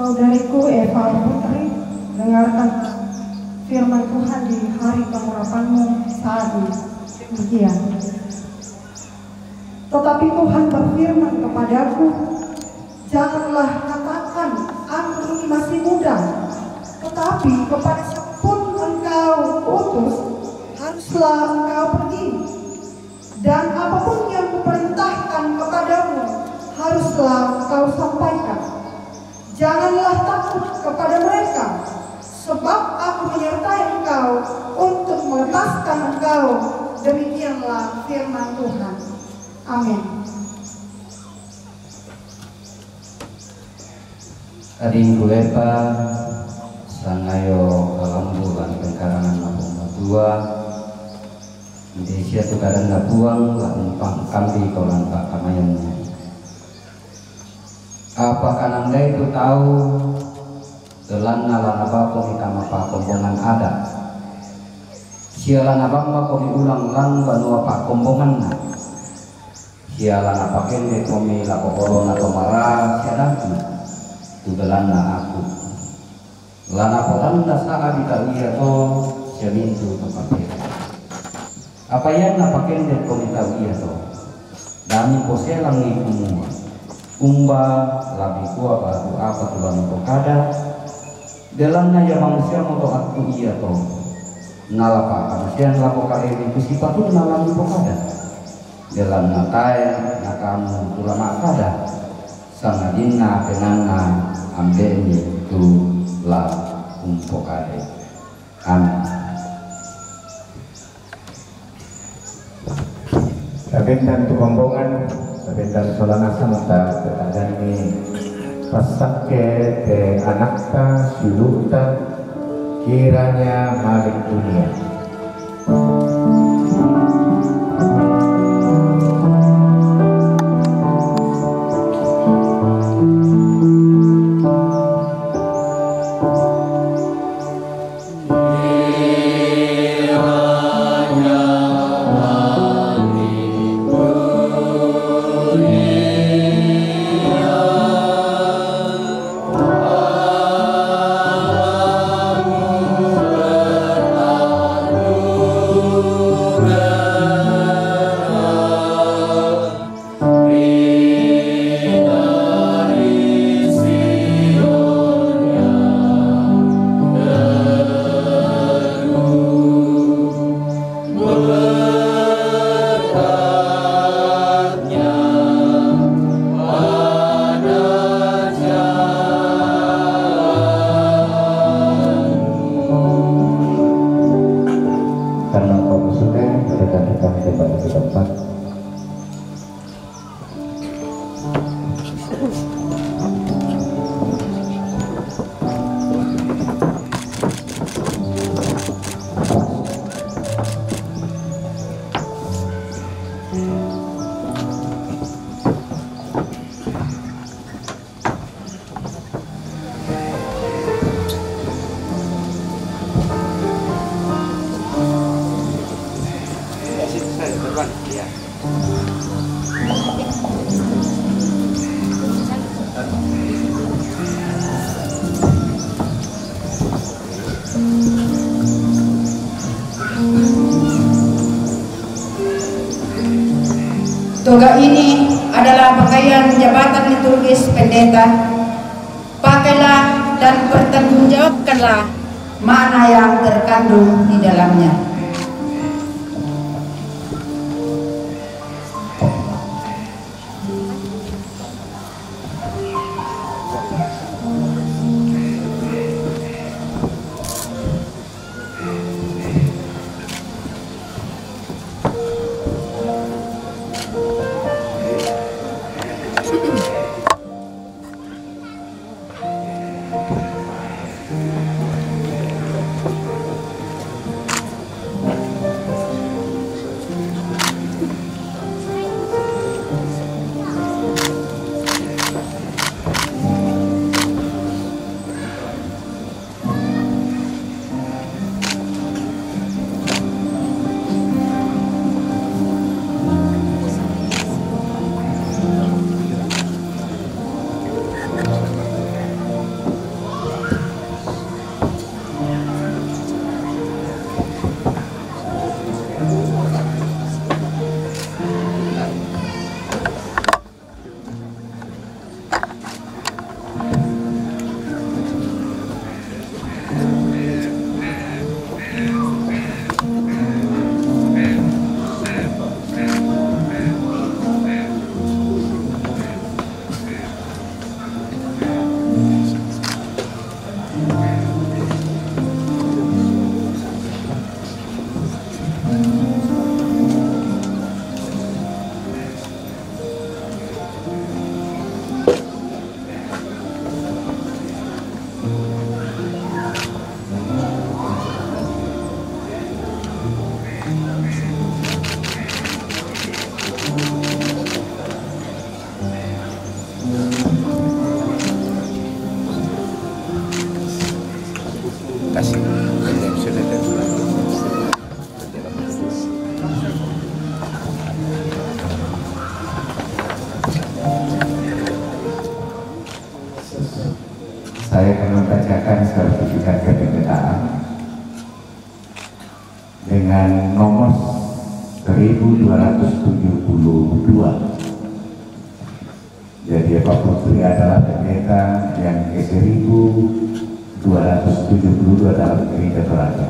Saudariku Eva Putri, dengarkan firman Tuhan di hari pengurapanmu saat ini. Demikian. Tetapi Tuhan berfirman kepadaku, janganlah katakan aku ini masih muda, tetapi kepada siapapun engkau utus, haruslah engkau pergi. Dan apapun yang kuperintahkan kepadamu, haruslah engkau sampaikan. Janganlah takut kepada mereka, sebab aku menyertai engkau untuk melepaskan engkau. Demikianlah firman Tuhan. Amin. Ading kuepa sangayo kalambulan pengkarangan napung dua Indonesia tu kadang napuang lah umpang kambi kaulan pak kamayangnya. Apakah nanda itu tahu telan nala nabako mikama pak kombongan ada sialan abang bako ulang lang banua pak kombongan na sialan apaken de komi la kokoro na tomara sialan tudalan na aku lana potanda saa bitalia to sialintu tempatnya apa yang napaken de komi tawia to dami poselang ni kumua umba labi kuah batu apa tulang pokada dalamnya ya manusia moto aku iya to nalapa manusia lapo kali itu sifatu nalang pokada dalam natai nakamu tulama kada sangadina kenana ambeni tu la pokade amin. Kabindan tu kombongan kabindan solana samta ketadan ni pasakke te anakta siluta kiranya malik dunia. Toga ini adalah pakaian jabatan liturgis pendeta. Pakailah dan pertanggungjawabkanlah mana yang terkandung di dalamnya. dengan nomor 1272. Jadi Pak Putri adalah pendeta yang ke-1272 dalam Gereja Toraja.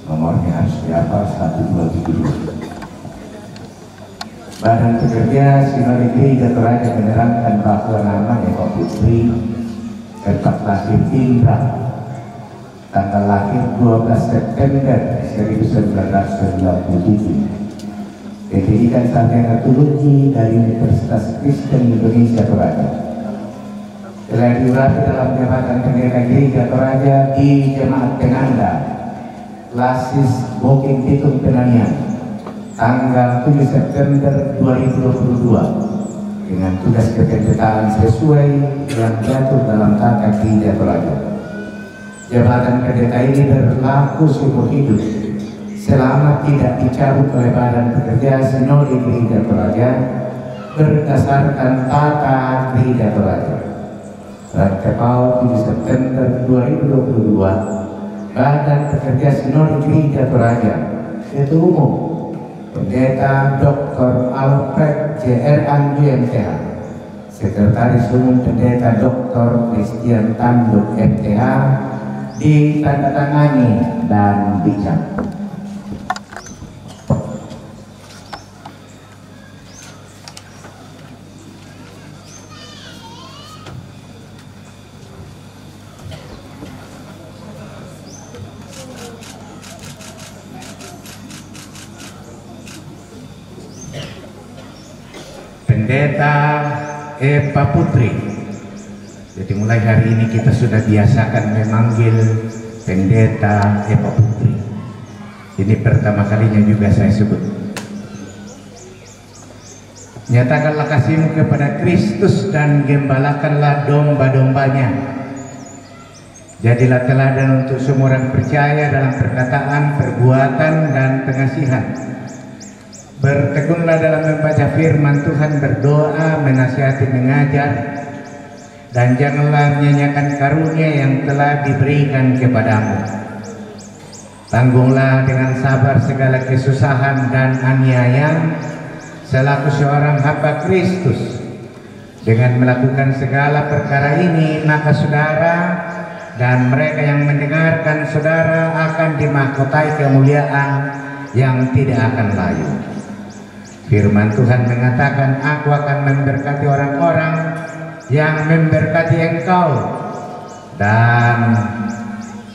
Nomornya harus dihafal 1272. Badan Pekerja Sinode Gereja Toraja menerangkan bahwa nama Pak Putri tempat lahir Indra, tanggal lahir 12 September 1997. Pendidikan sarjana teologi dari Universitas Kristen Indonesia Toraja. Telah diurapi dalam jabatan pendeta Gereja Toraja di Jemaat Penanda, Lasis Booking Pitung Penanian, tanggal 7 September 2022 dengan tugas kependetaan sesuai yang jatuh dalam tata Gereja Toraja. Jabatan pendeta ini berlaku seumur hidup selama tidak dicabut oleh Badan Pekerja Sinode Gereja Toraja berdasarkan tata Gereja Toraja. Rankepau 7 September 2022, Badan Pekerja Sinode Gereja Toraja, Ketua Umum Pendeta Dr. Alfred J.R. Anju MTH, Sekretaris Umum Pendeta Dr. Christian Tanduk MTH, ditandatangani dan dicap. Pendeta Eva Putri. Jadi mulai hari ini kita sudah biasakan memanggil Pendeta Eva Putri. Ini pertama kalinya juga saya sebut. Nyatakanlah kasihmu kepada Kristus dan gembalakanlah domba-dombanya. Jadilah teladan untuk semua orang percaya dalam perkataan, perbuatan, dan pengasihan. Bertekunlah dalam membaca firman Tuhan, berdoa, menasihati, mengajar, dan janganlah menyanyiakan karunia yang telah diberikan kepadamu. Tanggunglah dengan sabar segala kesusahan dan aniaya selaku seorang hamba Kristus. Dengan melakukan segala perkara ini, maka saudara dan mereka yang mendengarkan saudara akan dimahkotai kemuliaan yang tidak akan layu. Firman Tuhan mengatakan, aku akan memberkati orang-orang yang memberkati engkau dan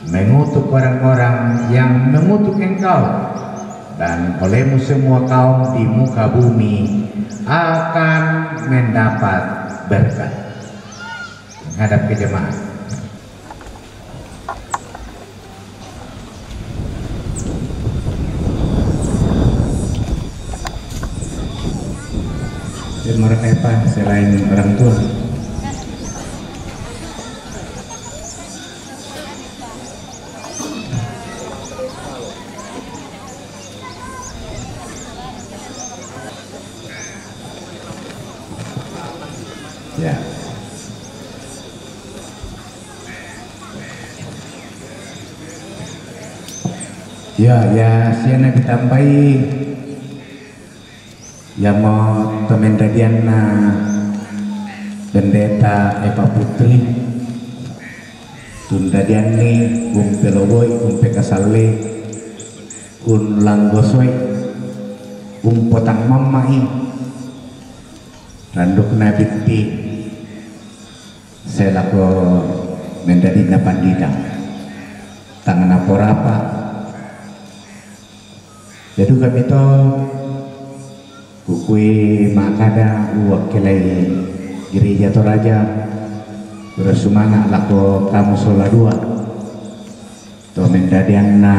mengutuk orang-orang yang mengutuk engkau, dan olehmu semua kaum di muka bumi akan mendapat berkat. Menghadap ke jemaat. Mereka apa selain orang tua? Ya. Ya, siapa ditambahi yang mau pemendadian Pendeta Eva Putri tundadian ni Peloboy, Pekasale, Langgosoi, Potang Mamai, Randuk Nabiti, Selako Mendadina Pandita, Tangan Aporapa. Jadi kami itu kukui makada wakilai Gereja Toraja bersumana lako kamu sola dua to mendadian na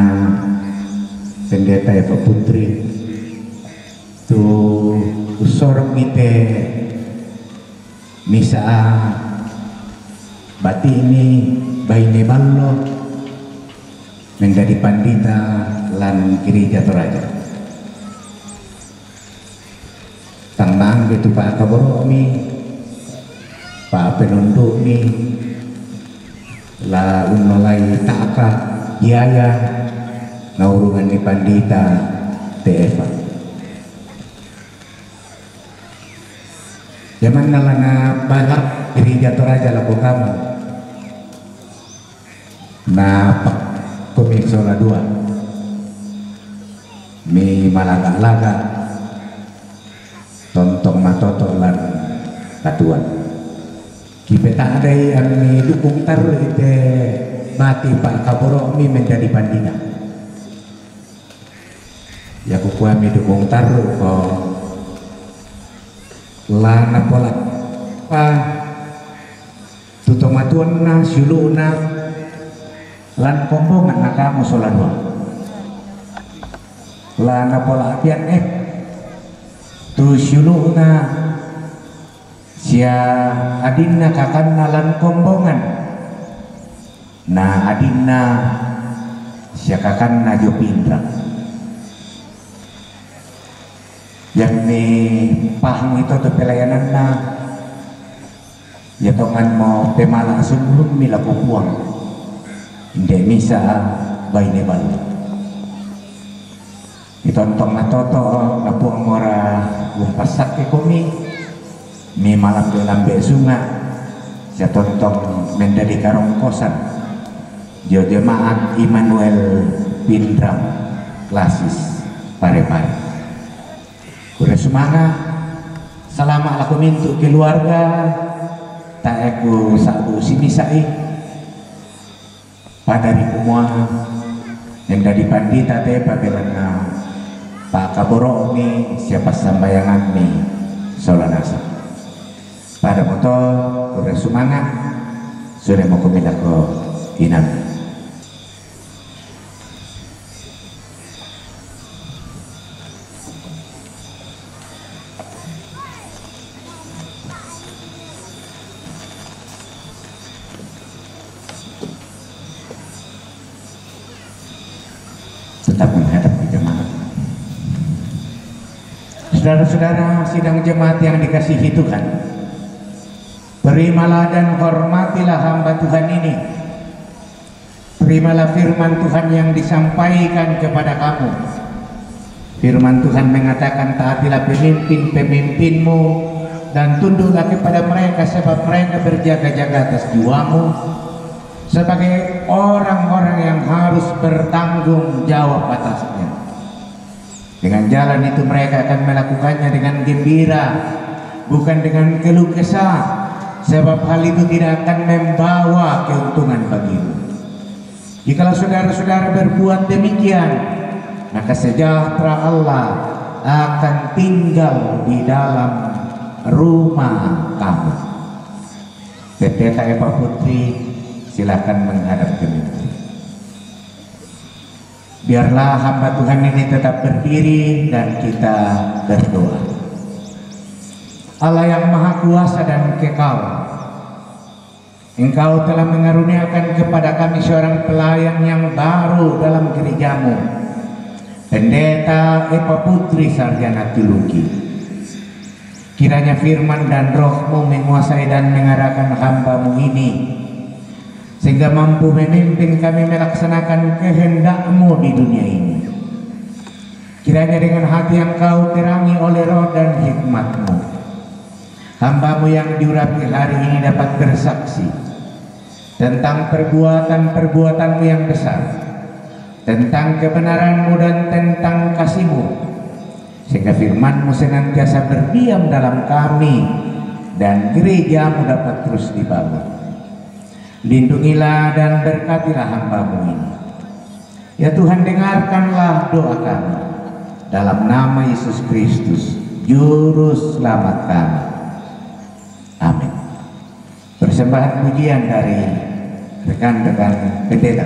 Pendeta Eva Putri tu usor mite misa bati ini baine ballo menjadi pandita lan Gereja Toraja. Tangmang gitu Pak Kaboro mi, Pak Penunduk mi, la unolai taka biaya naurungan ni Pandita Eva. Zaman nalana balak gereja Toraja laku kamu na Komisiola 2 mi malaga-laga tontong matoto lan katuan kipeta adai ami dukung taruh ite mati Pak Kaboro mi menjadi Pandita ya kuku ami dukung taruh ko lana pola pa tutomatuan na sulu na lan kombongan na kamu soladua lana pola apian tu sulu na sia adinna kakanna lan kombongan na adinna sia kakanna Jopindra yang ni pahang itu tu pelayanan na ya tongan mau pemala sebelum mila puang inde misa baine bal itontong na toto na puang mora gumpasak ke komi mi malam de lambe sunga ya tontong menjadi karong kosan jo jemaat Immanuel Pindram Klasis Pare-Pare. Udah semangat selama aku mintu keluarga tak aku satu sinisai pada di semua yang dari Pandita Eva belana Pak Kaboro ni siapa sambayangan ni solanasa pada motor udah semangat sudah mau kuminta ke inam. Tetap menghadap di jemaat. Saudara-saudara sidang jemaat yang dikasihi Tuhan, terimalah dan hormatilah hamba Tuhan ini. Terimalah firman Tuhan yang disampaikan kepada kamu. Firman Tuhan mengatakan, taatilah pemimpin-pemimpinmu dan tunduklah kepada mereka sebab mereka berjaga-jaga atas jiwamu sebagai orang-orang yang harus bertanggung jawab atasnya. Dengan jalan itu mereka akan melakukannya dengan gembira, bukan dengan keluh kesah, sebab hal itu tidak akan membawa keuntungan bagimu. Jikalau saudara-saudara berbuat demikian, maka sejahtera Allah akan tinggal di dalam rumah kamu. Pendeta Eva Putri, silakan menghadap ke mimpi. Biarlah hamba Tuhan ini tetap berdiri dan kita berdoa. Allah yang Maha Kuasa dan Kekal, Engkau telah mengaruniakan kepada kami seorang pelayan yang baru dalam gerejamu, Pendeta Eva Putri Sarjana Teologi. Kiranya firman dan roh-Mu menguasai dan mengarahkan hamba-Mu ini, sehingga mampu memimpin kami melaksanakan kehendak-Mu di dunia ini. Kiranya dengan hati yang Kau terangi oleh roh dan hikmat-Mu, hamba-Mu yang diurapi hari ini dapat bersaksi tentang perbuatan-perbuatan-Mu yang besar, tentang kebenaran-Mu dan tentang kasih-Mu, sehingga firman-Mu senantiasa berdiam dalam kami dan gereja-Mu dapat terus dibangun. Lindungilah dan berkatilah hamba-Mu ini. Ya Tuhan, dengarkanlah doa kami dalam nama Yesus Kristus, Juru Selamat kami. Amin. Persembahan pujian dari rekan-rekan pendeta.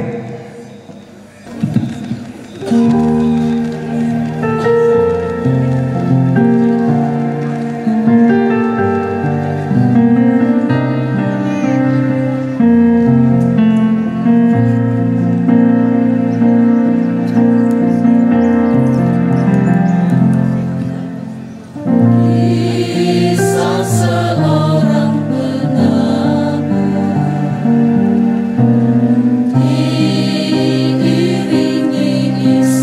Is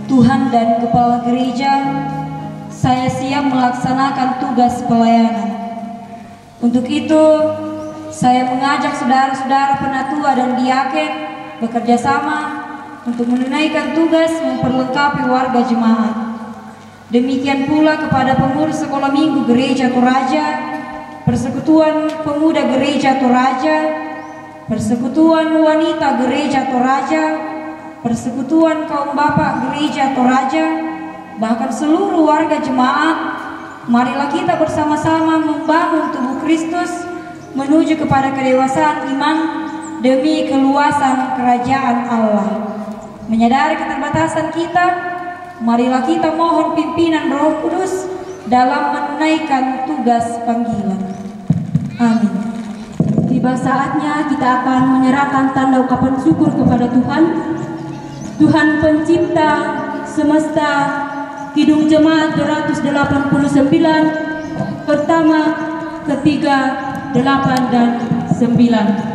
Tuhan dan Kepala Gereja, saya siap melaksanakan tugas pelayanan. Untuk itu, saya mengajak saudara-saudara penatua dan diaken bekerja sama untuk menunaikan tugas memperlengkapi warga jemaat. Demikian pula kepada pengurus sekolah minggu Gereja Toraja, Persekutuan Pemuda Gereja Toraja, Persekutuan Wanita Gereja Toraja, Persekutuan Kaum Bapak Gereja Toraja, bahkan seluruh warga jemaat. Marilah kita bersama-sama membangun tubuh Kristus menuju kepada kedewasaan iman demi keluasan kerajaan Allah. Menyadari keterbatasan kita, marilah kita mohon pimpinan Roh Kudus dalam menunaikan tugas panggilan. Amin. Tiba saatnya kita akan menyerahkan tanda ungkapan syukur kepada Tuhan. Tuhan pencipta semesta, Kidung Jemaat 289, pertama, ketiga, 8 dan 9.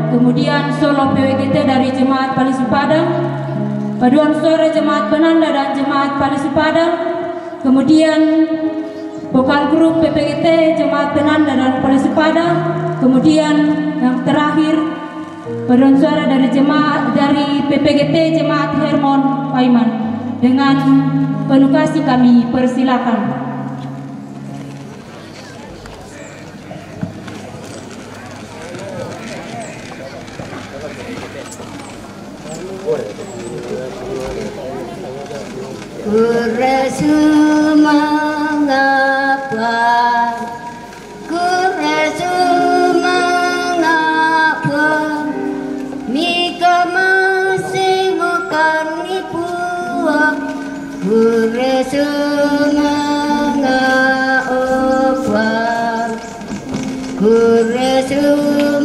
Kemudian solo PWGT dari Jemaat Palisi Padang, paduan suara Jemaat Penanda dan Jemaat Palisi Padang, kemudian vokal grup PPGT Jemaat Penanda dan Palisi Padang, kemudian yang terakhir paduan suara dari Jemaat dari PPGT Jemaat Hermon Paiman. Dengan penuh kasih kami persilakan. Kuresu mengapa, kuresu mengapa, mika masih bukan nipuwa. Kuresu mengapa, kuresu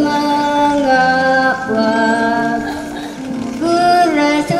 mengapa, kuresu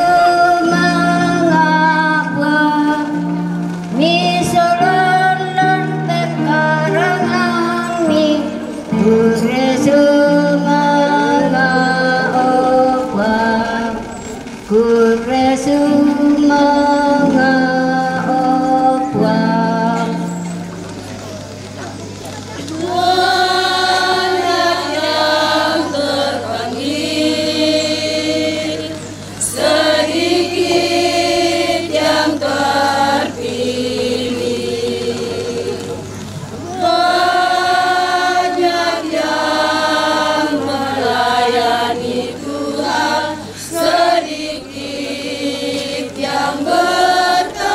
sedikit yang bertambah.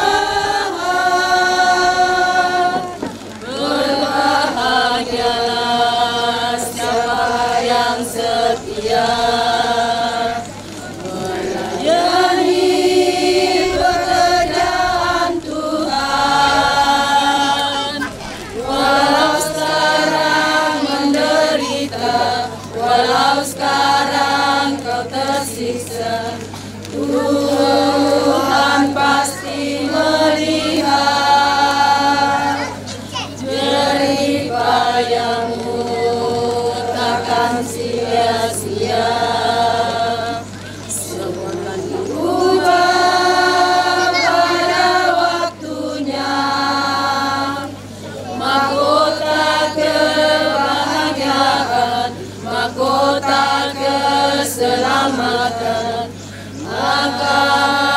Tuhan pasti melihat jerih payahmu takkan sia-sia. Semua akan diubah pada waktunya. Mahkota kebahagiaan, mahkota keselamatan akan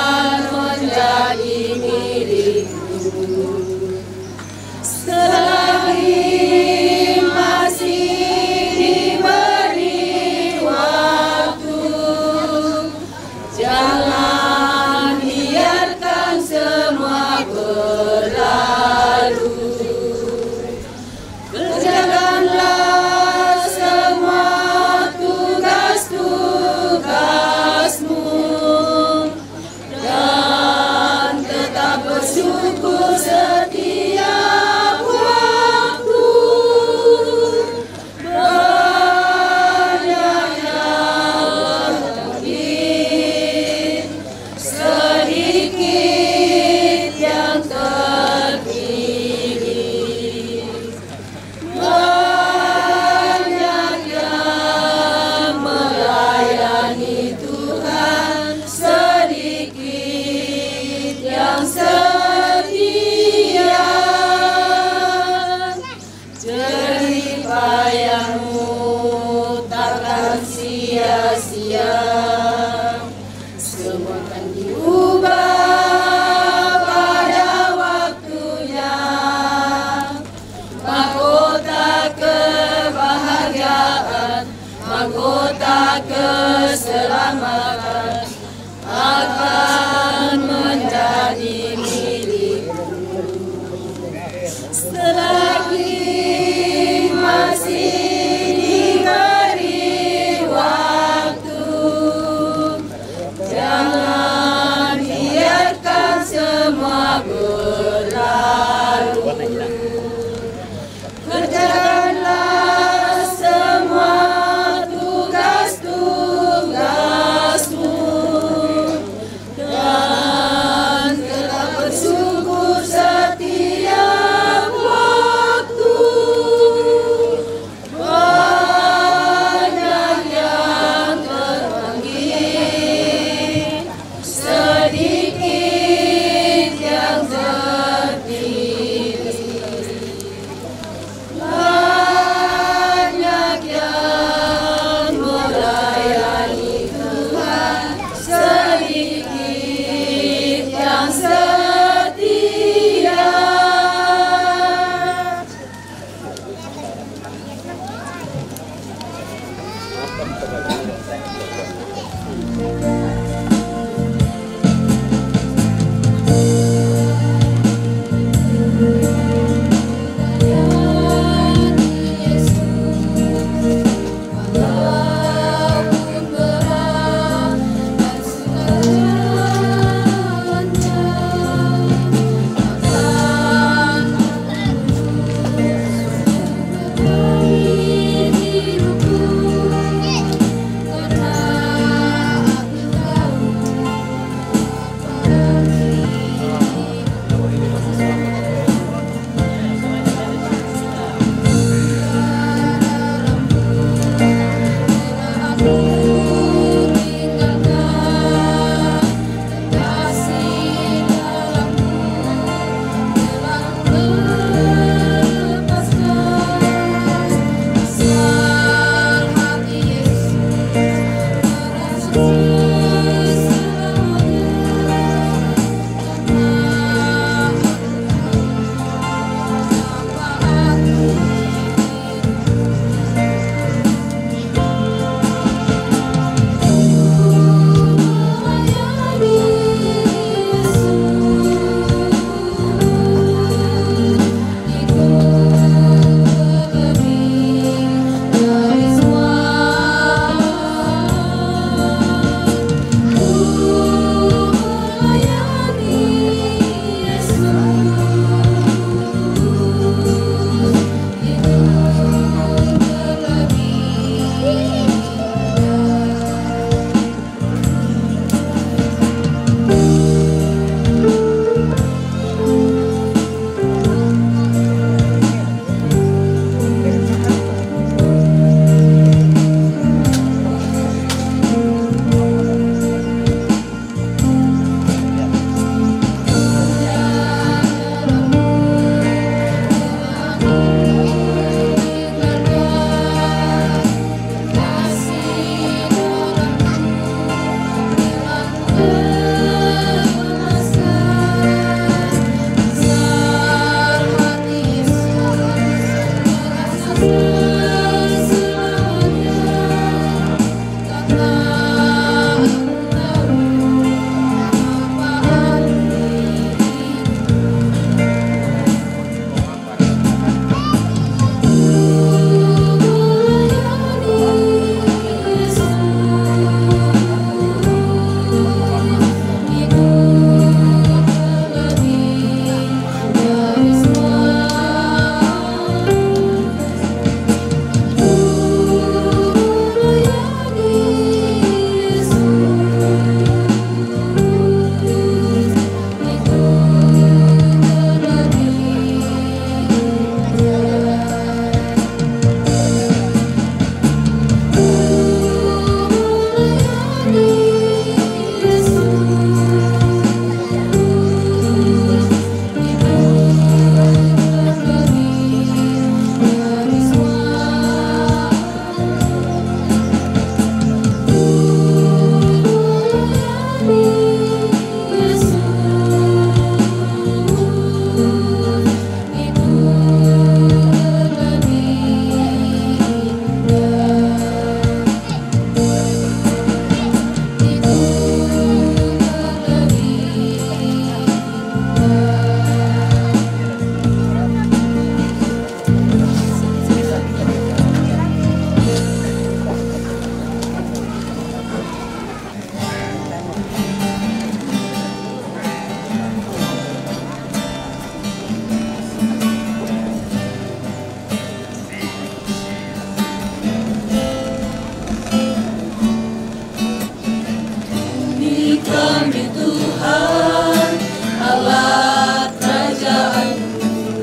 kami Tuhan Allah kerajaan-Mu,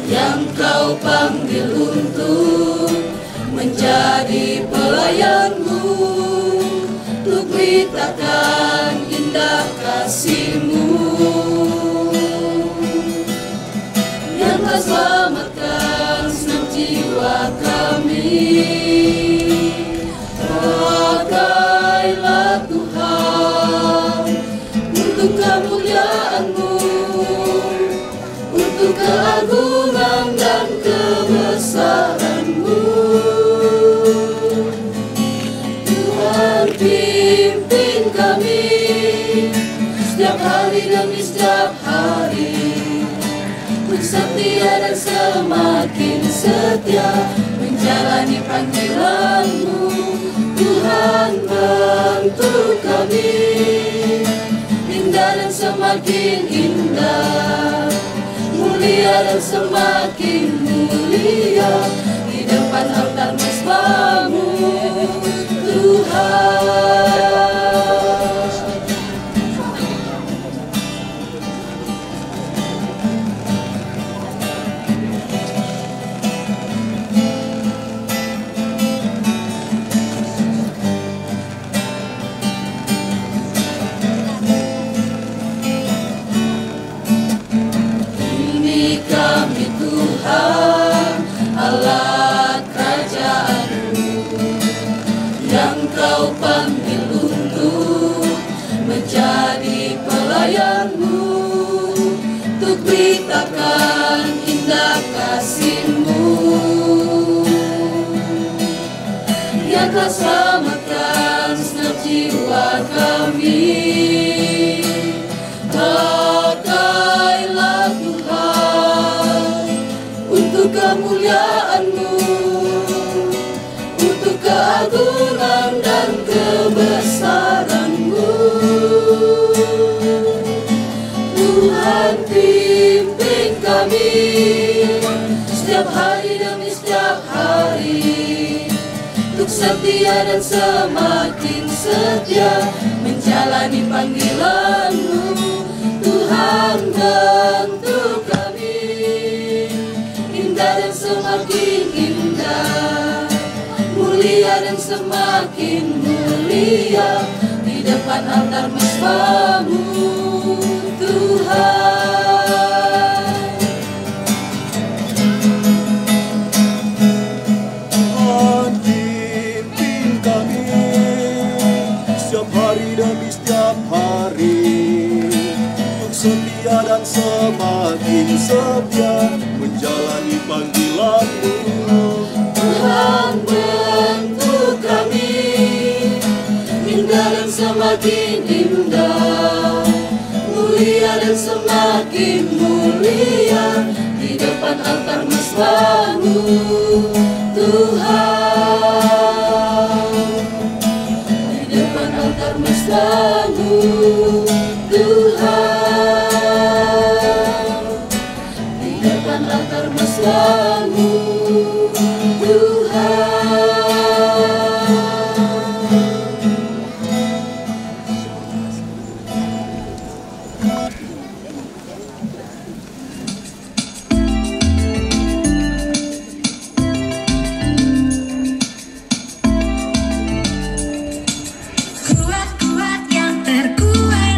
yang Kau panggil untuk menjadi pelayan-Mu, untuk beritakan indah kasih-Mu, yang telah selamatkan segenap jiwa kami. Pakailah Tuhan untuk kemuliaan-Mu, untuk keagungan dan kebesaran-Mu. Tuhan pimpin kami setiap hari demi setiap hari, untuk setia dan semakin setia menjalani panggilan-Mu. Tuhan bantu kami indah dan semakin indah, mulia dan semakin mulia di depan altar mesbah-Mu Tuhan. Kami Tuhan Allah kerajaan-Mu, yang Kau panggil untuk menjadi pelayan-Mu, untuk beritakan indah kasih-Mu, yang Kau selamatkan segenap jiwa kami. Pakailah Tuhan untuk kemuliaan-Mu, untuk keagungan dan kebesaran-Mu. Tuhan pimpin kami setiap hari demi setiap hari, untuk setia dan semakin setia menjalani panggilan-Mu. Tuhan bantu kami indah dan semakin indah, mulia dan semakin mulia di depan altar mesbah-Mu Tuhan. Tuhan pimpin kami setiap hari demi setiap hari, setia dan semakin setia menjalani panggilan-Mu. Tuhan bantu kami indah dan semakin indah, mulia dan semakin mulia di depan altar mesbah-Mu Tuhan, di depan altar mesbah-Mu Tuhan, di depan altar mesbah-Mu Tuhan. Kuat-kuat yang terkuat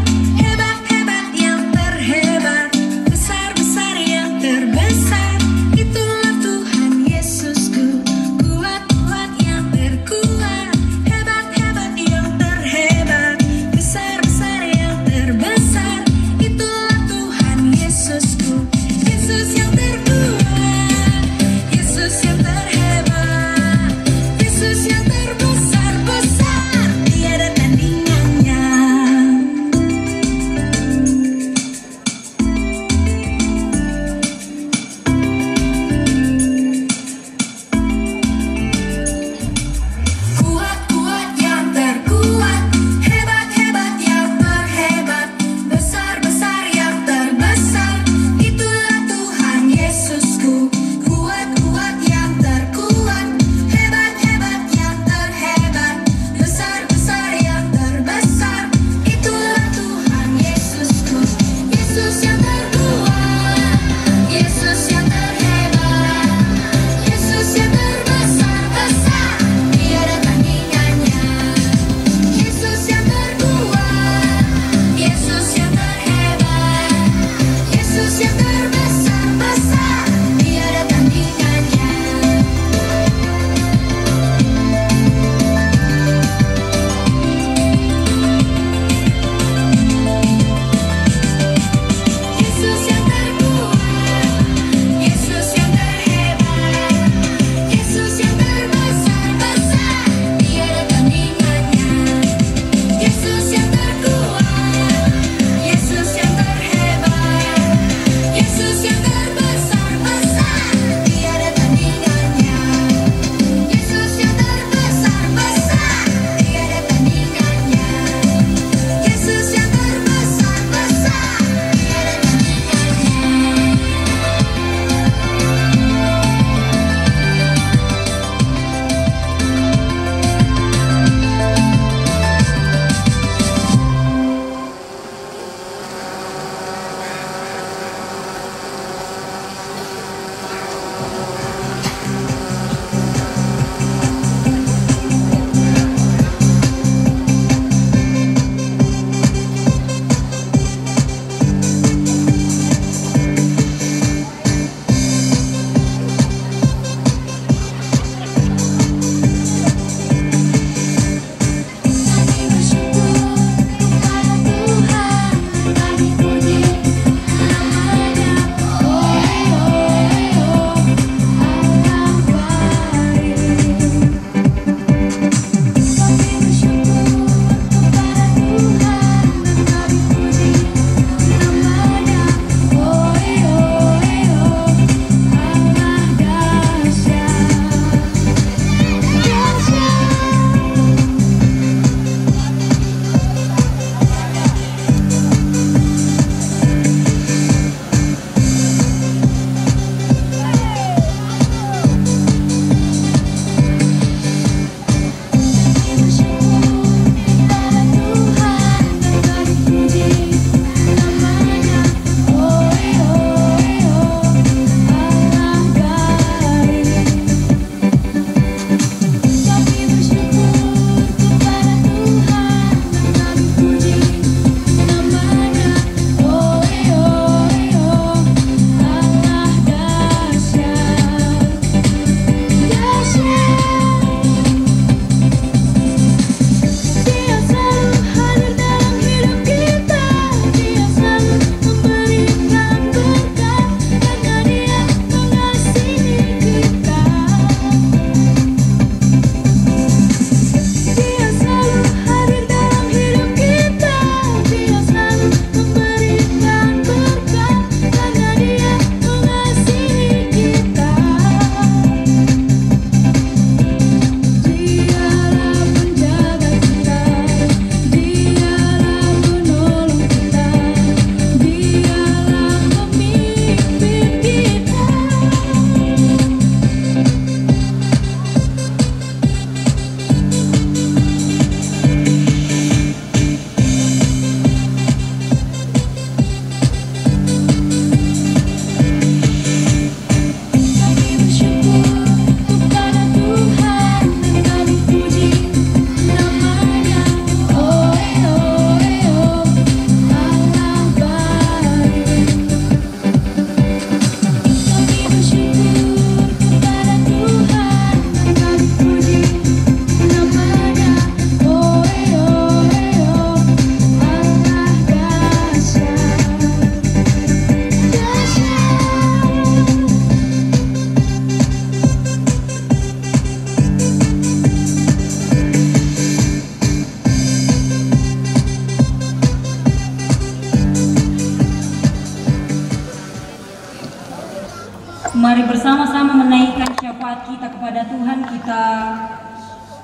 bersama-sama menaikkan syafaat kita kepada Tuhan, kita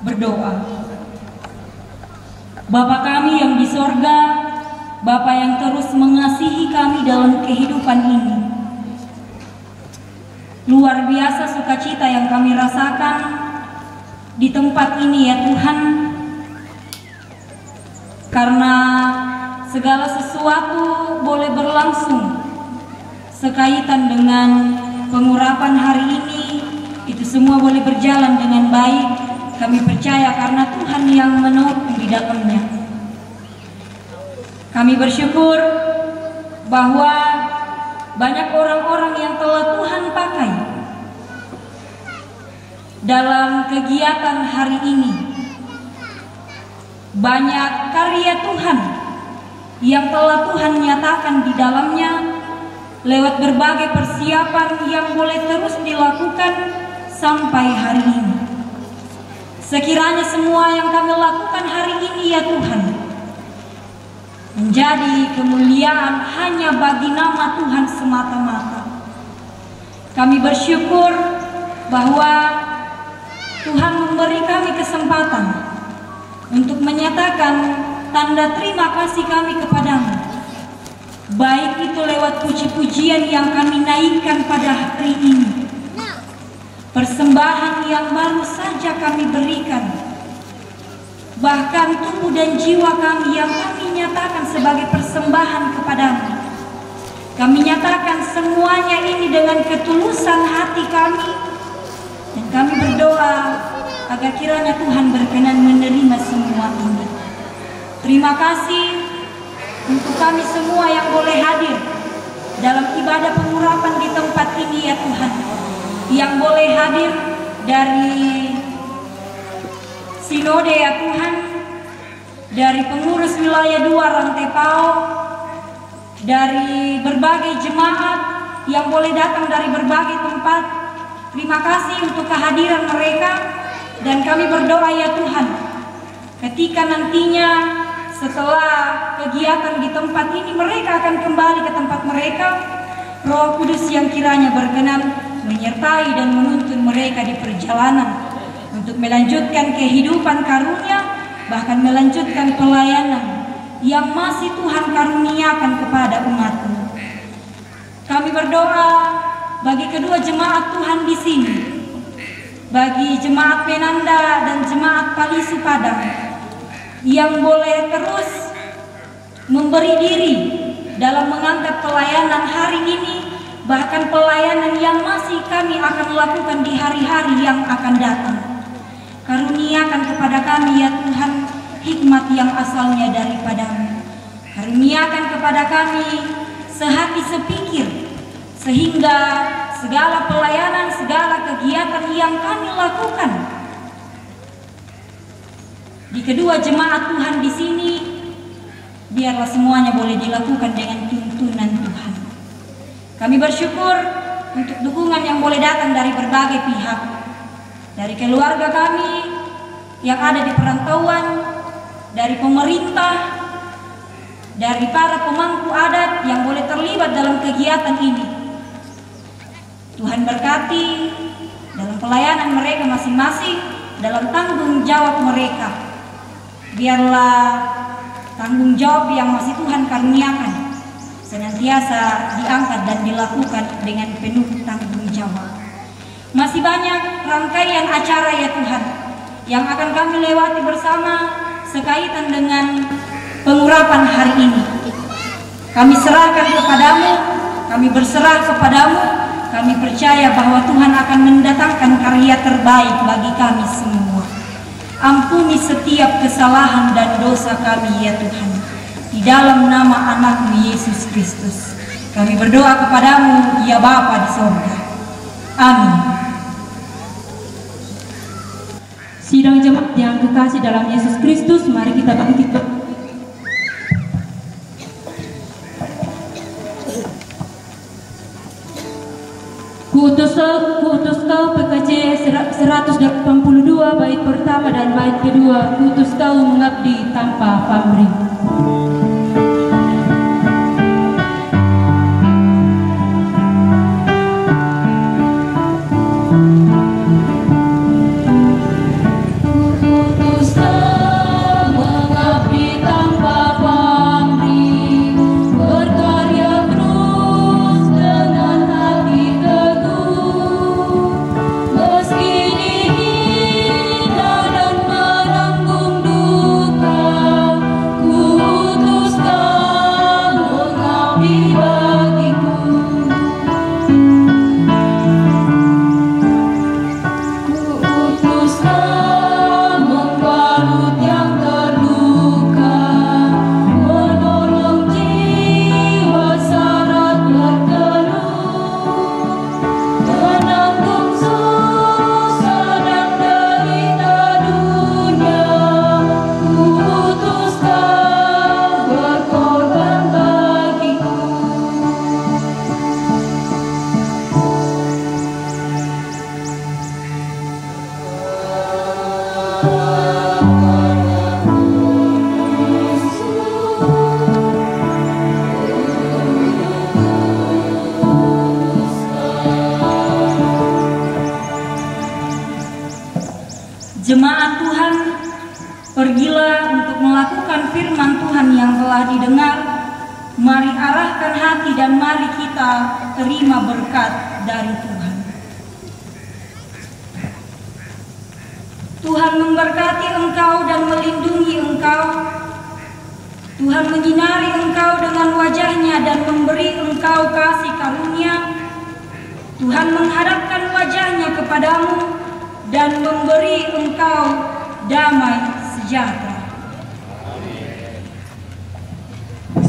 berdoa. Bapa kami yang di sorga, Bapa yang terus mengasihi kami dalam kehidupan ini, luar biasa sukacita yang kami rasakan di tempat ini ya Tuhan, karena segala sesuatu boleh berlangsung sekaitan dengan pengurapan hari ini, itu semua boleh berjalan dengan baik. Kami percaya karena Tuhan yang menopang di dalamnya. Kami bersyukur bahwa banyak orang-orang yang telah Tuhan pakai dalam kegiatan hari ini. Banyak karya Tuhan yang telah Tuhan nyatakan di dalamnya lewat berbagai persiapan yang boleh terus dilakukan sampai hari ini. Sekiranya semua yang kami lakukan hari ini ya Tuhan menjadi kemuliaan hanya bagi nama Tuhan semata-mata. Kami bersyukur bahwa Tuhan memberi kami kesempatan untuk menyatakan tanda terima kasih kami kepadamu, baik itu lewat puji-pujian yang kami naikkan pada hari ini, persembahan yang baru saja kami berikan, bahkan tubuh dan jiwa kami yang kami nyatakan sebagai persembahan kepadamu. Kami nyatakan semuanya ini dengan ketulusan hati kami, dan kami berdoa agar kiranya Tuhan berkenan menerima semua ini. Terima kasih untuk kami semua yang boleh hadir dalam ibadah pengurapan di tempat ini ya Tuhan, yang boleh hadir dari Sinode ya Tuhan, dari pengurus wilayah 2 Rantepao, dari berbagai jemaat yang boleh datang dari berbagai tempat. Terima kasih untuk kehadiran mereka, dan kami berdoa ya Tuhan, ketika nantinya setelah kegiatan di tempat ini mereka akan kembali ke tempat mereka, Roh Kudus yang kiranya berkenan menyertai dan menuntun mereka di perjalanan untuk melanjutkan kehidupan karunia, bahkan melanjutkan pelayanan yang masih Tuhan karuniakan kepada umat-Mu. Kami berdoa bagi kedua jemaat Tuhan di sini, bagi jemaat Penanda dan jemaat Palisu Padang, yang boleh terus memberi diri dalam mengangkat pelayanan hari ini, bahkan pelayanan yang masih kami akan lakukan di hari-hari yang akan datang. Karuniakan kepada kami ya Tuhan hikmat yang asalnya daripada-Mu. Karuniakan kepada kami sehati sepikir, sehingga segala pelayanan, segala kegiatan yang kami lakukan di kedua jemaat Tuhan di sini, biarlah semuanya boleh dilakukan dengan tuntunan Tuhan. Kami bersyukur untuk dukungan yang boleh datang dari berbagai pihak, dari keluarga kami yang ada di perantauan, dari pemerintah, dari para pemangku adat yang boleh terlibat dalam kegiatan ini. Tuhan berkati dalam pelayanan mereka masing-masing, dalam tanggung jawab mereka. Biarlah tanggung jawab yang masih Tuhan karuniakan senantiasa diangkat dan dilakukan dengan penuh tanggung jawab. Masih banyak rangkaian acara ya Tuhan yang akan kami lewati bersama sekaitan dengan pengurapan hari ini. Kami serahkan kepadamu, kami berserah kepadamu. Kami percaya bahwa Tuhan akan mendatangkan karya terbaik bagi kami semua. Ampuni setiap kesalahan dan dosa kami ya Tuhan, di dalam nama anak-Mu Yesus Kristus. Kami berdoa kepadamu ya Bapa di sorga. Amin. Sidang jemaat yang kekasih dalam Yesus Kristus, mari kita bangkit. Kuutus kau PKC 182 bait pertama dan bait kedua, kuutus kau mengabdi tanpa pamrih. telah didengar, mari arahkan hati dan mari kita terima berkat dari Tuhan. Tuhan memberkati engkau dan melindungi engkau. Tuhan menyinari engkau dengan wajahnya dan memberi engkau kasih karunia. Tuhan menghadapkan wajahnya kepadamu dan memberi engkau damai sejahtera.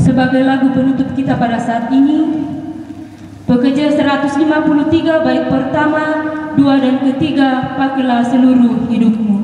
Sebagai lagu penutup kita pada saat ini, Pekerja 153 bait pertama, 2 dan ketiga, pakailah seluruh hidupmu.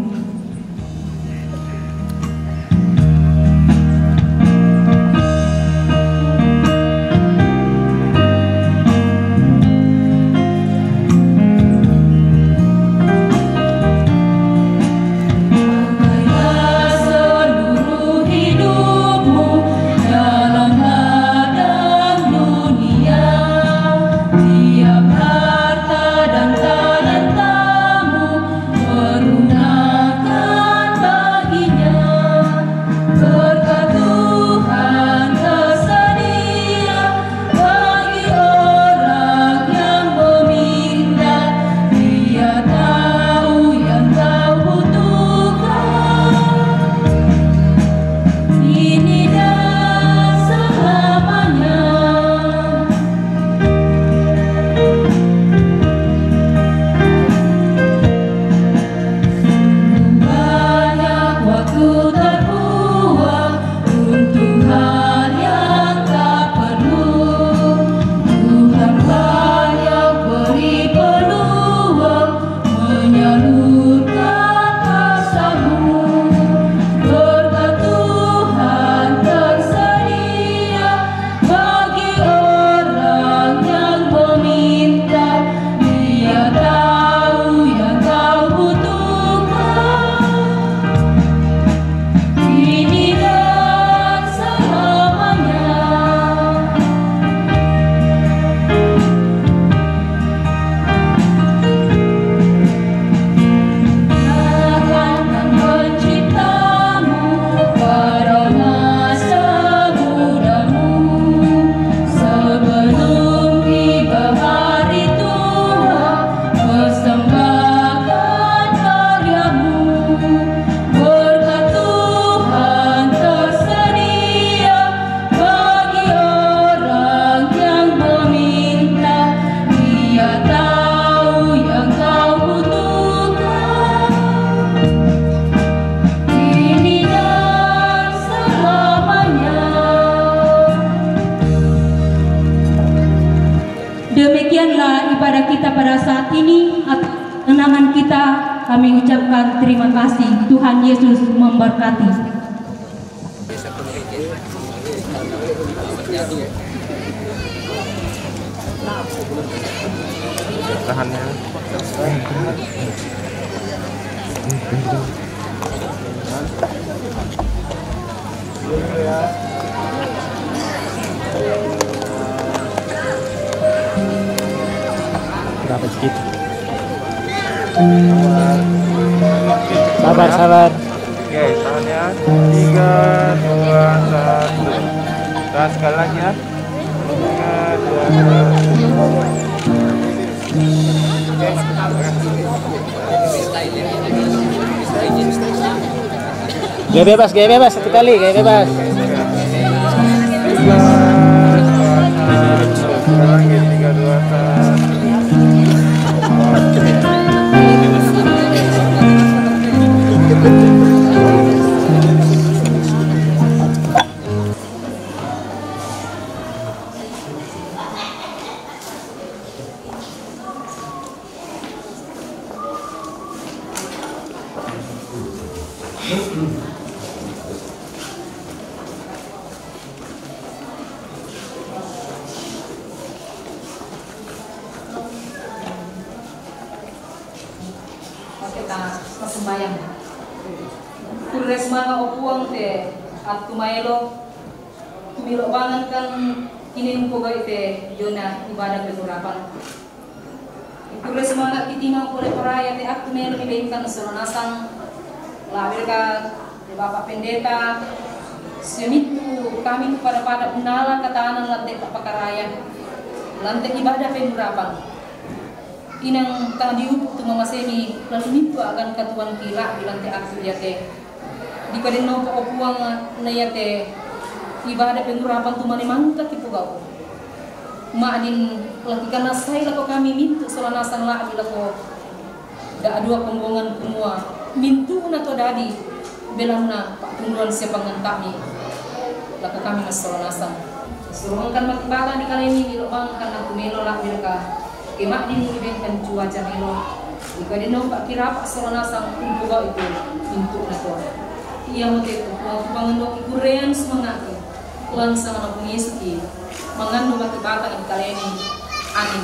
Demikianlah ibadah kita pada saat ini. Atas kenangan kita kami ucapkan terima kasih. Tuhan Yesus memberkati. Tahannya. Berapa sedikit? Sabar, sabar. Oke, tahan ya. 3, 2, 1. Tahan sekali lagi ya. 3, 2, 1. Gaya bebas, satu kali, gaya bebas. Sekali lagi 3, 2, 1. Sembayang. Kures mga upuang te at tumaylo. Tumilo bangan kan kinin ko ga ite yun na ibadah penurapan. Kures mga kitinang pure paraya te at tumaylo ibigkan sa nasang labir ka de Bapak Pendeta Semitu kami kepada unala katahanan lantai papakaraya, lantai ibadah pengurapan. Inang tang diupuk tu mamasemi lalu mintu akan katuan kila di lantai aktif yate. Di pada nopo opuang na yate ibadah pengurapan tu manimangka kipugau. Maadin lakukan nasai lako kami mintu solanasan la lako da dua pembongan semua mintu na to dadi belamna pak tunduan siapa ngantami lako kami na solanasan. Suruhkan matibala di kali ini lobang karena kumelo lah mereka. Kemak din ibengkan cuaca melo. Jika dinong pak kira pak solanasan kumpuga itu mintu na to. Iya mo teto waktu pangandok ikurean semangat langsung na pungisuki mangando matibata di kali ini. Amin.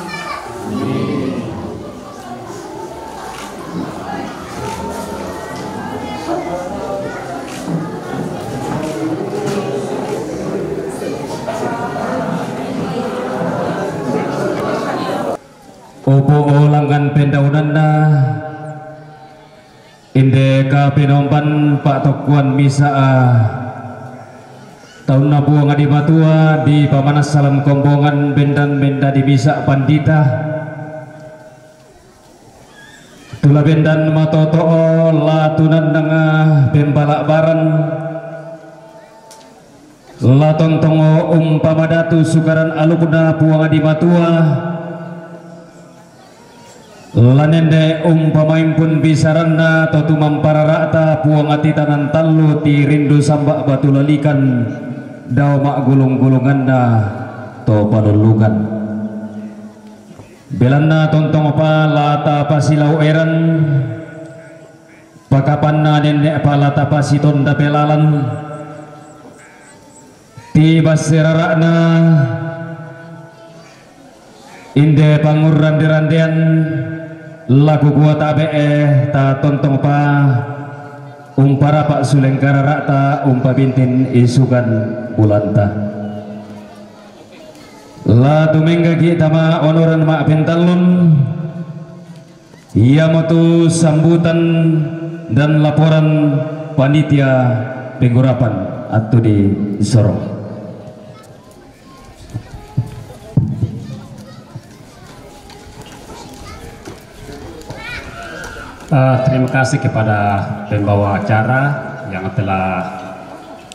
Opo langgan pendaunanda inde ka pinompan Pak Tokuan Misaa tahun nabuang adi batua di pamanas salam kombongan bendan benda di bisa pandita tula bendan matoto latunan nanga pembalak baran latontongo pamadatu sukaran alukuna puang adi batua lanende pamain pun bisaranda totu mampararata puang ati tanan talu ti rindu sambak batu lalikan daw mak gulung-gulunganna to panulungan belanna tontong apa lata pasilau eran pakapanna nende apa lata pasiton da pelalan tiba serarakna inde panguran dirandian laku kuat abe ta tontong pa umpara pak sulengkara rakta umpa bintin isukan bulanta la tumengga kita ma onoran mak pentalun ia motu sambutan dan laporan panitia penggurapan atau di Sorong. Terima kasih kepada pembawa acara yang telah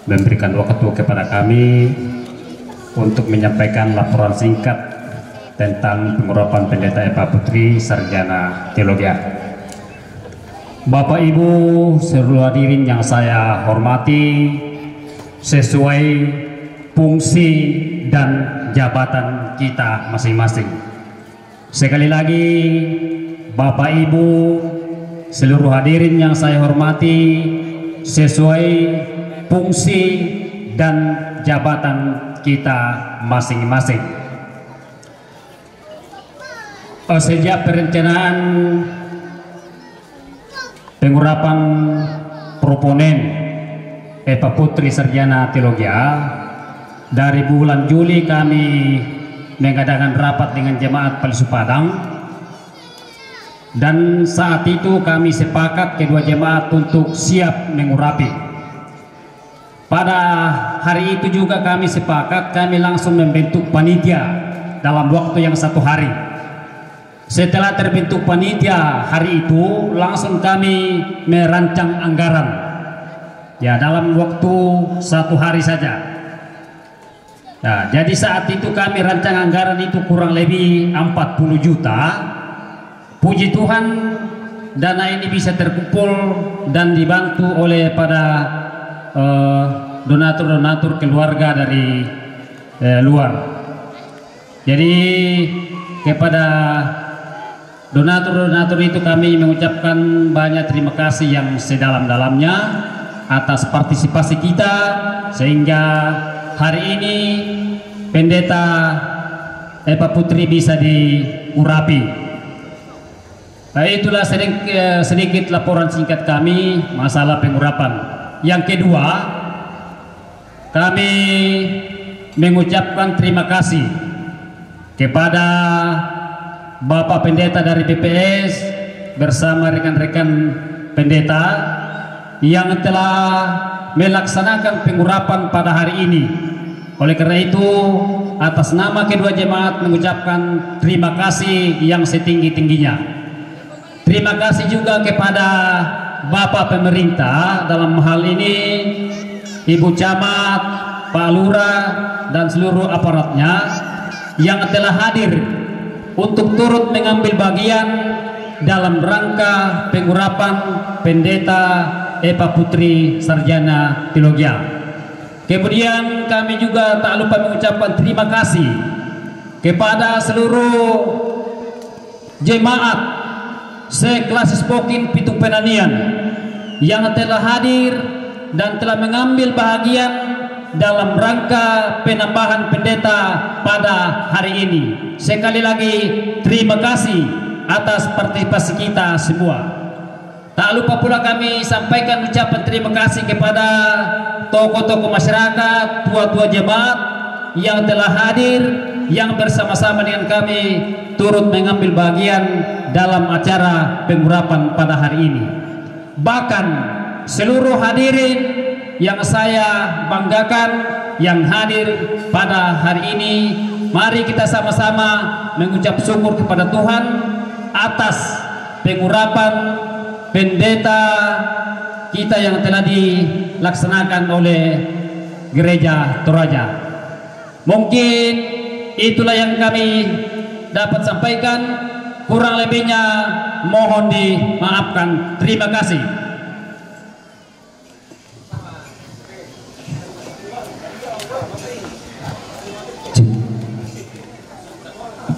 memberikan waktu kepada kami untuk menyampaikan laporan singkat tentang pengurapan Pendeta Eva Putri Sarjana Teologi. Bapak Ibu seluruh hadirin yang saya hormati, sesuai fungsi dan jabatan kita masing-masing. Sekali lagi Bapak Ibu seluruh hadirin yang saya hormati, sesuai fungsi dan jabatan kita masing-masing. Sejak perencanaan pengurapan proponen Eva Putri Sarjana Teologi dari bulan Juli kami mengadakan rapat dengan jemaat Palsu Padang. Dan saat itu kami sepakat kedua jemaat untuk siap mengurapi. Pada hari itu juga kami sepakat kami langsung membentuk panitia dalam waktu yang 1 hari. Setelah terbentuk panitia hari itu langsung kami merancang anggaran. Ya dalam waktu 1 hari saja. Nah, jadi saat itu kami rancang anggaran itu kurang lebih 40 juta. Puji Tuhan dana ini bisa terkumpul dan dibantu oleh pada donatur-donatur keluarga dari luar. Jadi kepada donatur-donatur itu kami mengucapkan banyak terima kasih yang sedalam-dalamnya atas partisipasi kita sehingga hari ini Pendeta Eva Putri bisa diurapi. Itulah sedikit laporan singkat kami masalah pengurapan. Yang kedua, kami mengucapkan terima kasih kepada Bapak Pendeta dari BPS bersama rekan-rekan pendeta yang telah melaksanakan pengurapan pada hari ini. Oleh karena itu, atas nama kedua jemaat mengucapkan terima kasih yang setinggi-tingginya. Terima kasih juga kepada Bapak Pemerintah, dalam hal ini Ibu Camat, Pak Lurah, dan seluruh aparatnya yang telah hadir untuk turut mengambil bagian dalam rangka pengurapan Pendeta Eva Putri Sarjana Teologia. Kemudian kami juga tak lupa mengucapkan terima kasih kepada seluruh jemaat sekelas Spokin Pitung Penanian yang telah hadir dan telah mengambil bahagian dalam rangka penambahan pendeta pada hari ini. Sekali lagi terima kasih atas partisipasi kita semua. Tak lupa pula kami sampaikan ucapan terima kasih kepada tokoh-tokoh masyarakat, tua-tua jemaat yang telah hadir, yang bersama-sama dengan kami turut mengambil bagian dalam acara pengurapan pada hari ini. Bahkan seluruh hadirin yang saya banggakan yang hadir pada hari ini, mari kita sama-sama mengucap syukur kepada Tuhan atas pengurapan pendeta kita yang telah dilaksanakan oleh Gereja Toraja. Mungkin itulah yang kami dapat sampaikan, kurang lebihnya mohon dimaafkan. Terima kasih.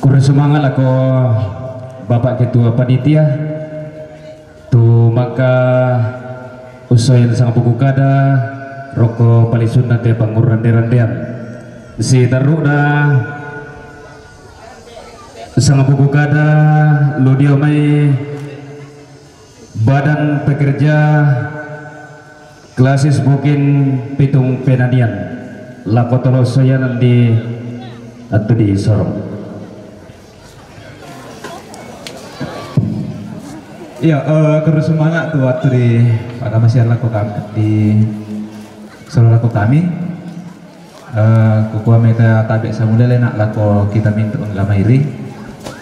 Kurang semangat aku Bapak Ketua Panitia tu maka usahain sang buku kada roko palisun nanti panguran derandean si taruh dah sang buku kada lo dia mai Badan Pekerja Klasis Bukin Pitung Penanian lakotolo soyanan di atau di Sorong. Iya, terus semangat tuh waktu di Pak Kamasian laku di Solo laku kami. Kukuah meta tabek samulele nak laku kita minta unggah mairi.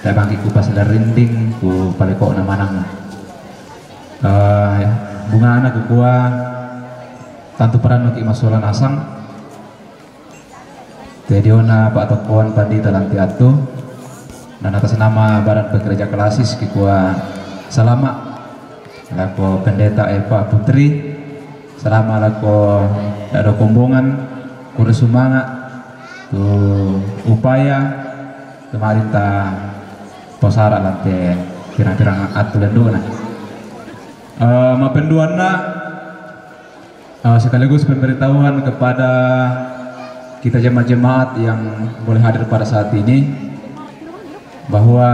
Saya bangki ku pas rinding ku paleko na manang. Bunga anak kukuah tantu peran nuki masolan asang. Jadi ona Pak Tokoan Padi Talanti Atu dan atas nama Badan Pekerja Klasis kukuah selamat laku Pendeta Eva Putri, selamat laku ada kombongan kuda semangat tu upaya kemarin ta posara lantai pirang-pirang atu lendona mapenduana sekaligus pemberitahuan kepada kita jemaat-jemaat yang boleh hadir pada saat ini bahwa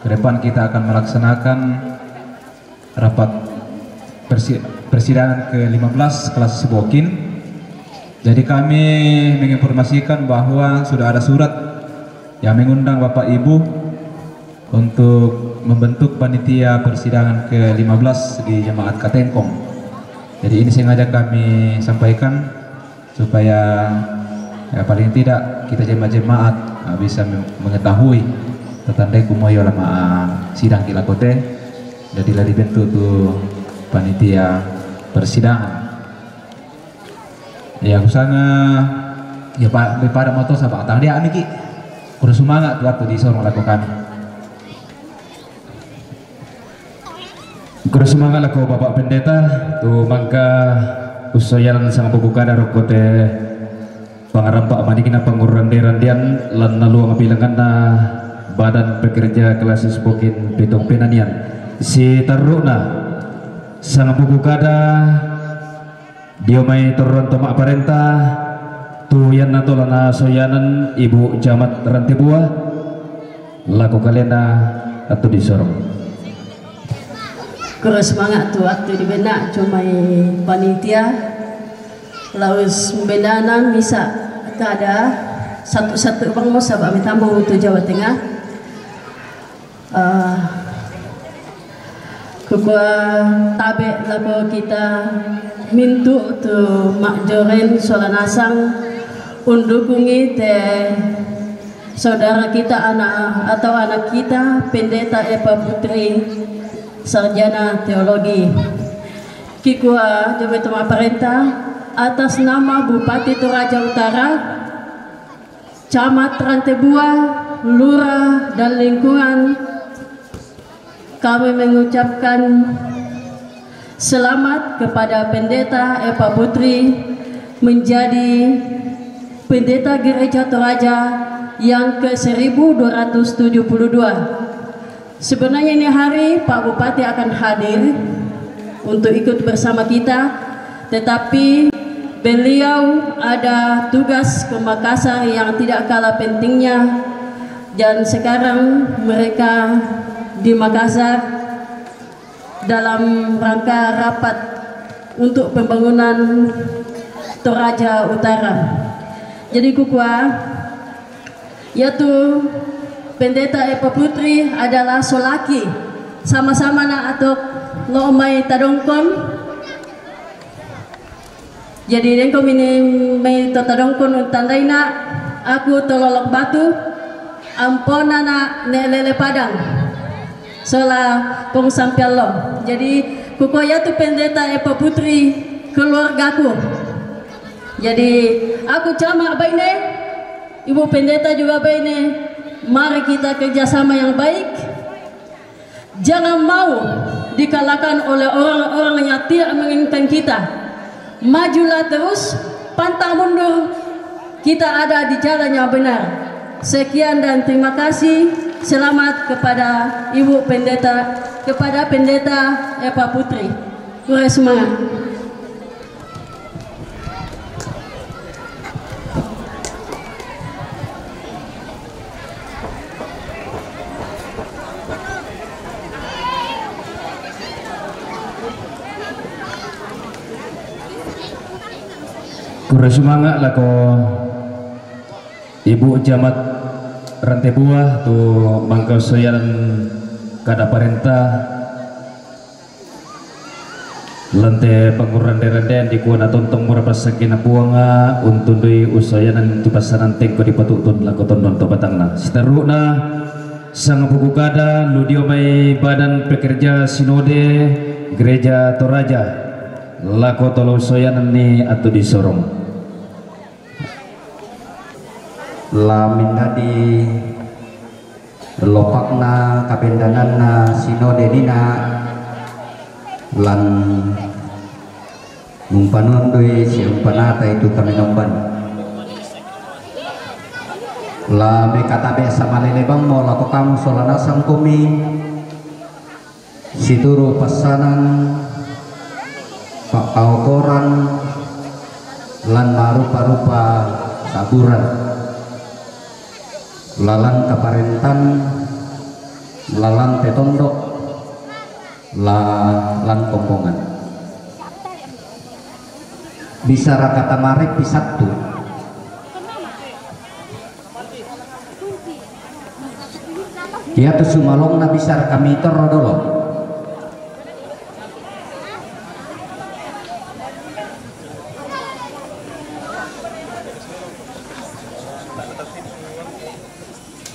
ke depan kita akan melaksanakan rapat persidangan ke-15 kelas Sibokin. Jadi kami menginformasikan bahwa sudah ada surat yang mengundang Bapak Ibu untuk membentuk panitia persidangan ke-15 di Jemaat Katengkong. Jadi ini sengaja kami sampaikan supaya ya paling tidak kita jemaat-jemaat bisa mengetahui tetandai kumoyo lama sidang kilakote jadilah dibentuk tuh panitia persidangan. Ya kusanga ya Pak pada moto sabak tang dia niki kudu semangat waktu di sorong lakukan. Kudu semangat laku Bapak Pendeta tu mangka usayan sang pembuka darokote pangarampak manikina pangurang-randian lan naluang bilangan na Badan Pekerja Klasis Bukin Pitung Penanian si taruna sang buku kada dia mai turun tomak parentah tu yan natolana soyanan Ibu Camat Rantebua laku kalena atau disorong. Kurang semangat tu waktu dibenak cuma panitia laus membedanan bisa ada satu-satu bang mau sabak mitambo untuk Jawa Tengah. Kukua tabe lako kita mintu tu mak joren solanasang undukungi te saudara kita anak atau anak kita Pendeta Eva Putri sarjana teologi. Kikua Jabatan Perintah atas nama Bupati Toraja Utara, Camat Rantebua, Lurah dan lingkungan, kami mengucapkan selamat kepada Pendeta Eva Putri menjadi Pendeta Gereja Toraja yang ke-1272. Sebenarnya ini hari Pak Bupati akan hadir untuk ikut bersama kita, tetapi beliau ada tugas ke Makassar yang tidak kalah pentingnya, dan sekarang mereka di Makassar dalam rangka rapat untuk pembangunan Toraja Utara. Jadi Kukua, yaitu Pendeta Eva Putri adalah solaki sama-sama na atok lo mai tadongkon. Jadi dengko ini mai tadongkon tandai na aku tololok batu ampona na nelele padang sola pong sampialo. Jadi kukoya tu Pendeta Eva Putri keluargaku. Jadi aku camak baine, Ibu Pendeta juga baine. Mari kita kerjasama yang baik. Jangan mau dikalahkan oleh orang-orang yang tidak menginginkan kita. Majulah terus, pantang mundur. Kita ada di jalan yang benar. Sekian dan terima kasih. Selamat kepada Ibu Pendeta, kepada Pendeta Eva Putri. Kurang semangat. Kurang semangat lah ko Ibu Camat Rantebua tu mangkau soyan kada parenta lante panguran derenden di kuana tontong murapa sakina puanga untuk dui usayanan tu pasaran tengko di patutun lako tondon to batangna seteruna sang buku kada ludio mai badan pekerja sinode gereja Toraja lako tolo soyanan ni atau di sorong laminda di lopakna kabendananna sinode dina lan ngumpanon doi siumpanata itu kami nomban la bekatabe sama lelebang mo lako kamu solana sangkumi situru pasanan pak kaukoran lan marupa-rupa saburan lalang kaparentan lalang tetondok lan kompongan bisa rakata marek pisatu ya tu sumalong na bisa kami terodolo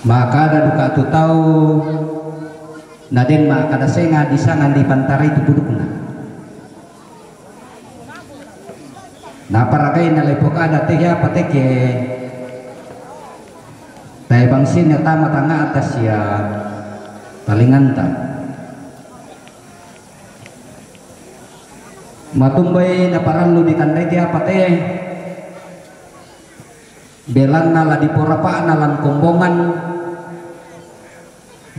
maka ada duka tu tahu naden maka ada senga di sana di pantara itu dudukna nah parakai na lepok ada teh apa teh ke tay bangsin ya tama tanga atas ya palinganta matumbay na parang lu ditandai teh apa teh belan na la diporapaan na lan kombongan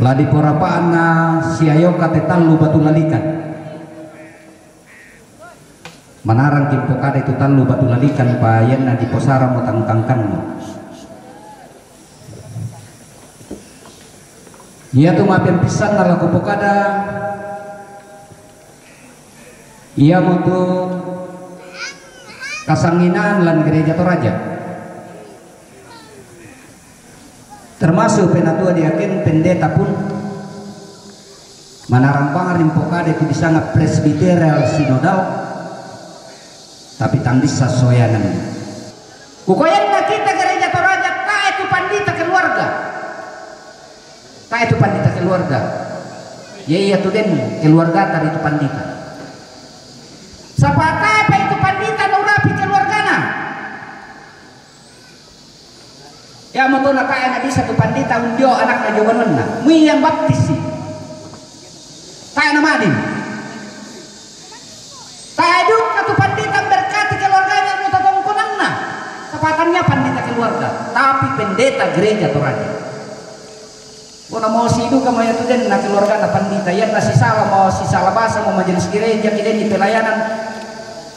la diporapaan na siayo katetan lu batu lalikan manarang kimpokada itu talu batu lalikan payen na diposara mo tangkangkan mo iya tu mapian pisan na laku pokada iya mo tu kasanginan lan gereja Toraja termasuk penatua diakin pendeta pun Manarang rimpoka itu bisa nggak presbiteral sinodal, tapi tandis sasoyanan. Kukoyan kita gereja Toraja, tak itu pandita keluarga, tak itu pandita keluarga. Ya iya tuh den keluarga tadi itu pandita. Sapata apa itu pandita nurapi keluargana? Ya mau tuh nak anak bisa tuh pandita undio anaknya jawabannya, mui yang baptis sih. Tak nama adin. Tak hidup atau pandita berkati keluarganya mau totongkonan nah. Sepatannya pandita keluarga, tapi pendeta gereja Toraja. Kau mau si itu kamu ya tuh dan nak keluarga na pandita ya nasi salah mau si salah bahasa mau majelis gereja kita di pelayanan,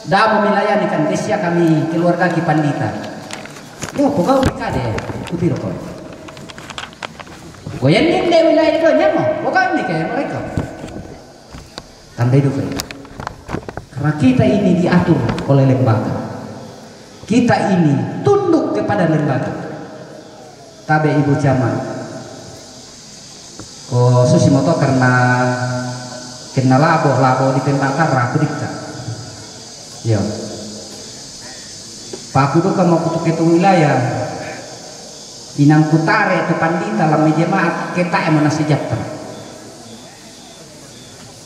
dah mau melayani kan kesia kami keluarga ki pandita. Yo pokok berkade, kupiro kau. Kau yang ni wilayah itu nyamo, pokok ni kayak mereka. Tanda hidup ya. Karena kita ini diatur oleh lembaga, kita ini tunduk kepada lembaga. Tabe ibu Camat. Ko susi moto karena kena labo di tembakar aku dikta. Yo. Paku tuh kamu kutuk itu wilayah. Inang kutare itu pandita dalam jemaat kita emana sejahtera.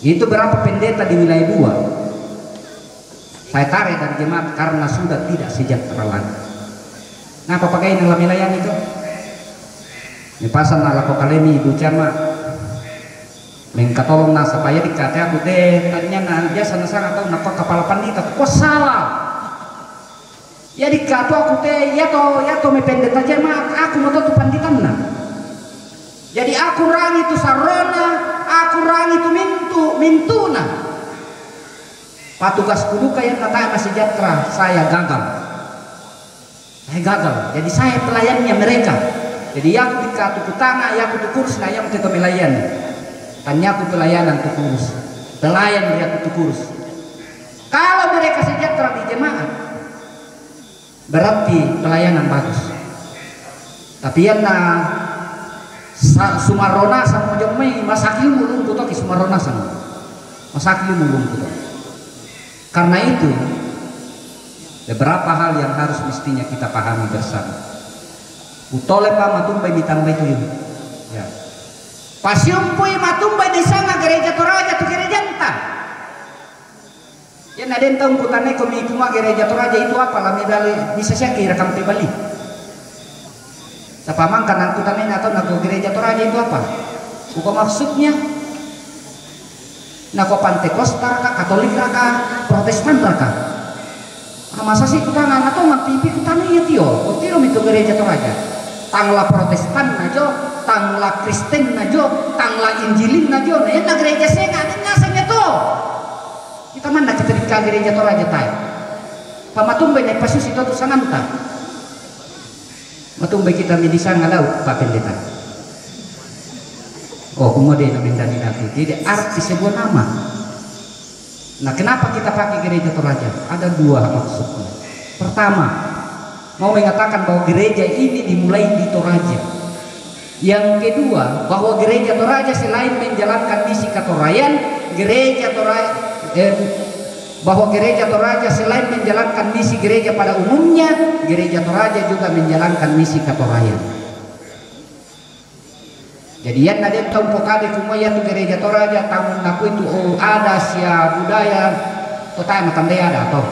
Itu berapa pendeta di wilayah 2? Saya tarik dari jemaat karena sudah tidak sejahtera lagi. Nah, apa pakai dalam wilayah itu? Ini pasal ala kokalemi ibu Camat. Mengkatolong nasa supaya dikata aku deh tadinya nah biasa nasa atau napa kepala pandita kok salah. Ya dikata aku teh ya to me pendeta jemaat aku mau tuh panditan nah. Jadi aku rang itu sarona, aku rang itu mintuna. Patugas kudu kayak kata masih sejahtera, saya gagal. Jadi saya pelayannya mereka. Jadi aku dikatu kutanga, ya aku tuh kurus, nah yang kita melayani. Tanya aku pelayanan tuh kurus, pelayan dia tuh kurus. Kalau mereka sejahtera di jemaat, berarti pelayanan bagus. Tapi yang Sumarona sama jomai masaki mulung kuto ki Sumarona sama masaki mulung kuto. Karena itu beberapa hal yang harus mestinya kita pahami bersama. Utole pa matumbai ditambah itu ya. Pasiumpui matumbai di sana gereja Toraja tu gereja entah. Ya naden tahu kutane komi kuma gereja Toraja itu apa lah medali bisa saya kira kamu bali. Sapamang kan kutane atau nak gereja Toraja itu apa? Bukan maksudnya nak Pantekostal kah, Katolik kah, Protestan kah? Masa sih kita nggak tahu nak TV kutane ya tio, tio itu gereja Toraja. Tangla Protestan najo, tangla Kristen najo, tangla Injilin najo, nah ya na gereja saya nggak ada nasanya tuh. Kita mana kita di gereja Toraja tay. Pamatumbai naik pasus itu tuh sananta. Matumbai kita medisa ngalau Pak Pendeta. Oh kemudian namanya nanti. Jadi arti sebuah nama. Nah kenapa kita pakai gereja Toraja? Ada 2 maksudnya. Pertama, mau mengatakan bahwa gereja ini dimulai di Toraja. Yang kedua, bahwa gereja Toraja selain menjalankan misi katorayan, bahwa gereja Toraja selain menjalankan misi gereja pada umumnya, gereja Toraja juga menjalankan misi katorayan. Jadi yang ada tampokade kumaya tu gereja Toraja tamu naku itu ada sia budaya totai matandai ada atau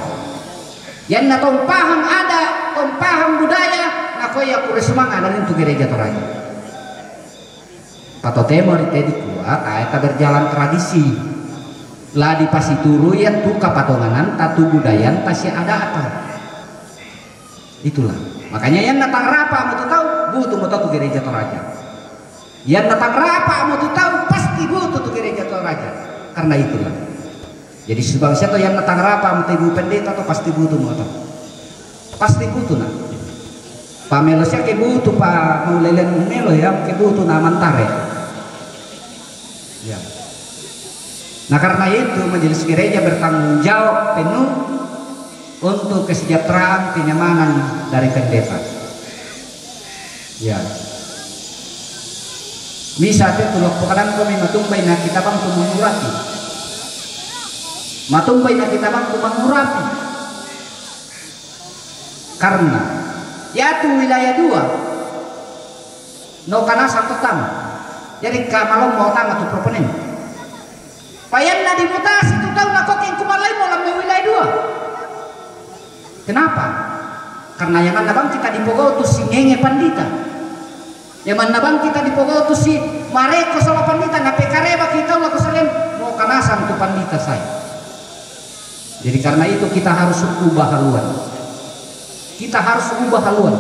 yang natong paham ada paham budaya naku ya kuresumang ada itu gereja Toraja. Pato temor itu kuat ayat berjalan tradisi lah di pasituru ya tu kapatonganan tatu budayan tasya ada apa itulah makanya yang datang rapa mau tahu butuh mau tahu gereja Toraja. Yang datang rapa mau tahu pasti butuh tuh gereja Toraja karena itulah. Jadi sebangsa tuh yang datang rapa mau ibu pendeta tuh pasti butuh mau tahu pasti butuh nah. Pak Melosnya ke butuh Pak mau lelen melo ya ke butuh namantare. Ya. Nah karena itu majelis gereja bertanggung jawab penuh untuk kesejahteraan kenyamanan dari pendeta. Ya. Misa te tulok pokadan ko may matumbay na kita bang tumangurapi. Matumbay na kita bang tumangurapi. Karena yaitu wilayah 2 no kana satu tama. Jadi kamalong mau tama tu proponen. Payan na dimutasi tu tahu nak kok yang kumalai mau lambe wilayah 2. Kenapa? Karena yang mana bang kita dipogau tu si ngenge pandita. Yang mana bang kita dipogau tu si mareko sama pandita na pekareba kita ulah kesalen mau kanasan tu pandita saya. Jadi karena itu kita harus ubah haluan. Kita harus ubah haluan.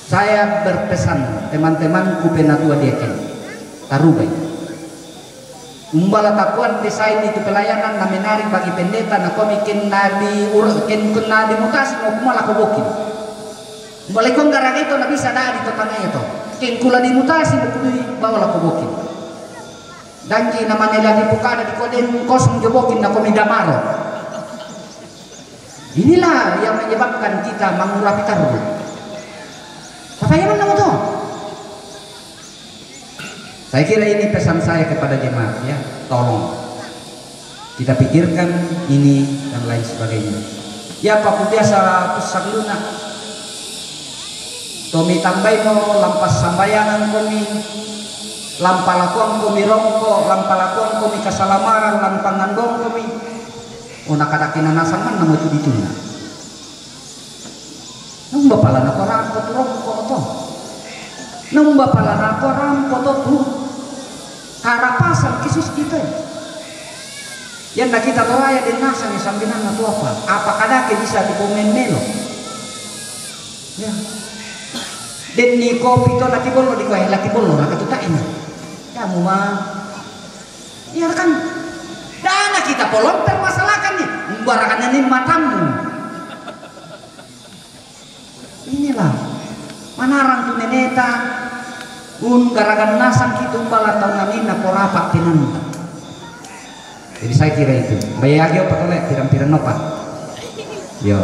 Saya berpesan teman-temanku penatua diaken tarubai. Umbala takuan desain itu pelayanan na menarik bagi pendeta na komikin nadi ken kena dimutasi mau kumala kobokin. Umbala kong garang itu na bisa dari totana itu. Ken kula dimutasi mau kuli bawa kobokin. Danji na manila di bukana di koden kosong jobokin na komidamaro. Inilah yang menyebabkan kita mengurapi taruh. Apa yang mana itu? Saya kira ini pesan saya kepada jemaat ya, tolong kita pikirkan ini dan lain sebagainya. Ya Pak biasa pusat lunak. Tomi tambai mo lampas sambayangan komi, lampalakuan komi rongko, lampalakuan komi kasalamaran, lampangandong komi. Una kadakin nasan man namo itu dituna. Nung bapala na korang ko rongko to. Nung bapala na korang ko to. Harapasan kisus kita. Yang nak kita doa dan nasa ni sambilan na tu apa? Apa kadake bisa dipomen melo? Ya. Den ni kopi to laki bolo di kuai laki bolo nak tu tak enak. Kamu mah. Ya kan. Dana kita polong permasalahkan nih. Barakan ini matamu. Inilah manarang tu neneta. Garagan nasang kita umbala tau namin na porapak tinan. Jadi saya kira itu. Bayagi apa tolek pirang-pirang nopat. Yo.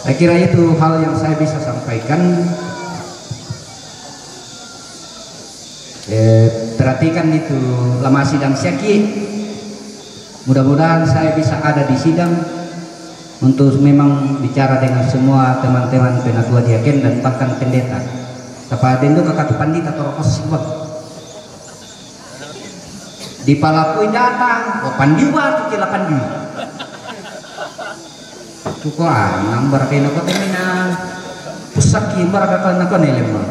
Saya kira itu hal yang saya bisa sampaikan. Perhatikan itu lama sidang syaki. Mudah-mudahan saya bisa ada di sidang untuk memang bicara dengan semua teman-teman penatua diaken dan bahkan pendeta. Tapa dendo kakak pandita torokos sibot. Di palakui datang, oh pandiwa tu kila pandiwa. Tukuan nambar kayo ko temina pusaki maragatan na ko nelema.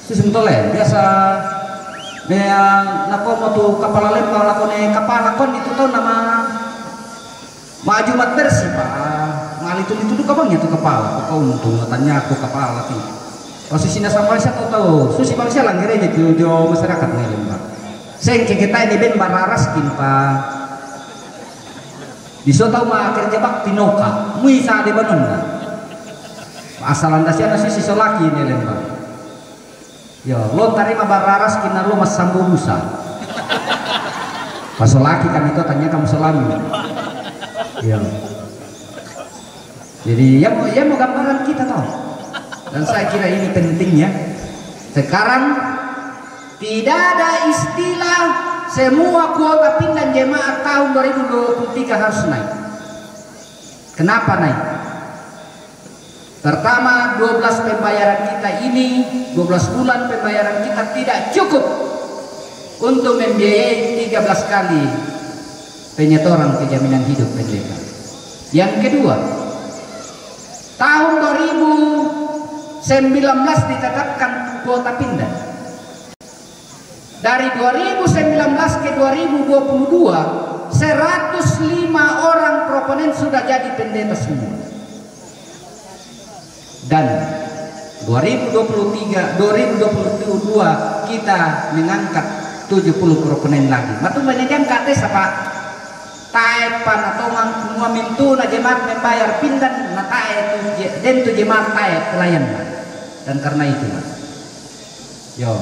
Sisentole biasa nako mo tu kapala lemba lako ne kapala kon itu to nama maju mat bersih pak. Mal itu ka bang itu kepala. Kau untung tanya aku kepala ti. Posisinya sama saya tahu. Susi Malaysia lang gereja di masyarakat ne lemba. Sengke kita ini ben bararaskin pak. Bisa tahu mah kerja bakti noka. Mui sa de banunda. Asal anda siapa sisi solaki ne lemba. Yo, lo tarima bararas kina lo mas sambu musa. Pas laki kan itu tanya kamu selami. Yo. Jadi ya mau gambaran kita toh. Dan saya kira ini pentingnya. Sekarang tidak ada istilah semua kuota pindah jemaat tahun 2023 harus naik. Kenapa naik? Pertama, 12 pembayaran kita ini, 12 bulan pembayaran kita tidak cukup untuk membiayai 13 kali penyetoran kejaminan hidup pendeta. Yang kedua, tahun 2019 ditetapkan kuota pindah. Dari 2019 ke 2022, 105 orang proponen sudah jadi pendeta semua. Dan 2023, 2022 kita mengangkat 70 proponen lagi. Matu menjadikan kate apa? Tae panatongang semua mintu na jemaat membayar pindan na tae tu jemaat tae pelayan. Dan karena itu, yo,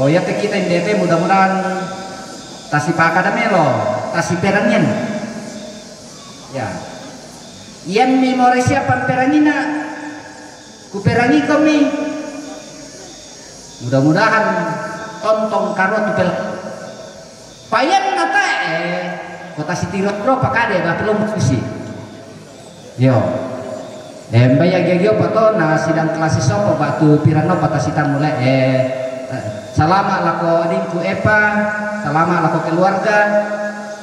oh ya kita indete mudah-mudahan tasi pakadamelo, tasi peranyan. Ya, yang memori siapa peranina kuperangi kami. Mudah-mudahan tontong karot tupel payan nata kota sitirot bro pakade ba belum misi yo bayag yagyo pato na sidang klasis sopo batu pirano patasita mulai salama lako adingku Epa, salama lako keluarga,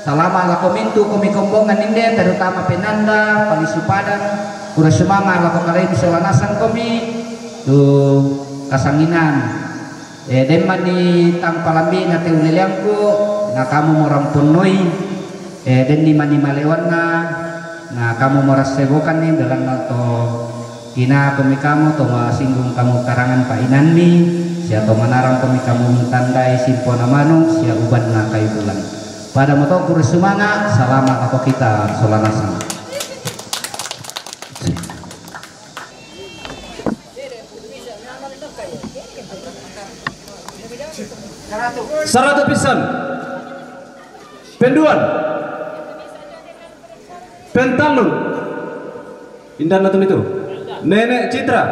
salama lako mintu komi kombongan inde terutama Penanda Palisu Padang kura semanga lako kalain solanasan komi tu kasanginan deman ni tang palambi na teuleliangku na kamu morang punoi den ni mani malewan na kamu moras sebokan ni dalam to kina kami kamu to singgung kamu karangan painan ni sia to manarang kami kamu tandai simpona manung sia uban na kayu bulan pada moto kura semanga salama ako kita solanasan. Saratu pisan penduan pentalun indah natum itu Nenek Citra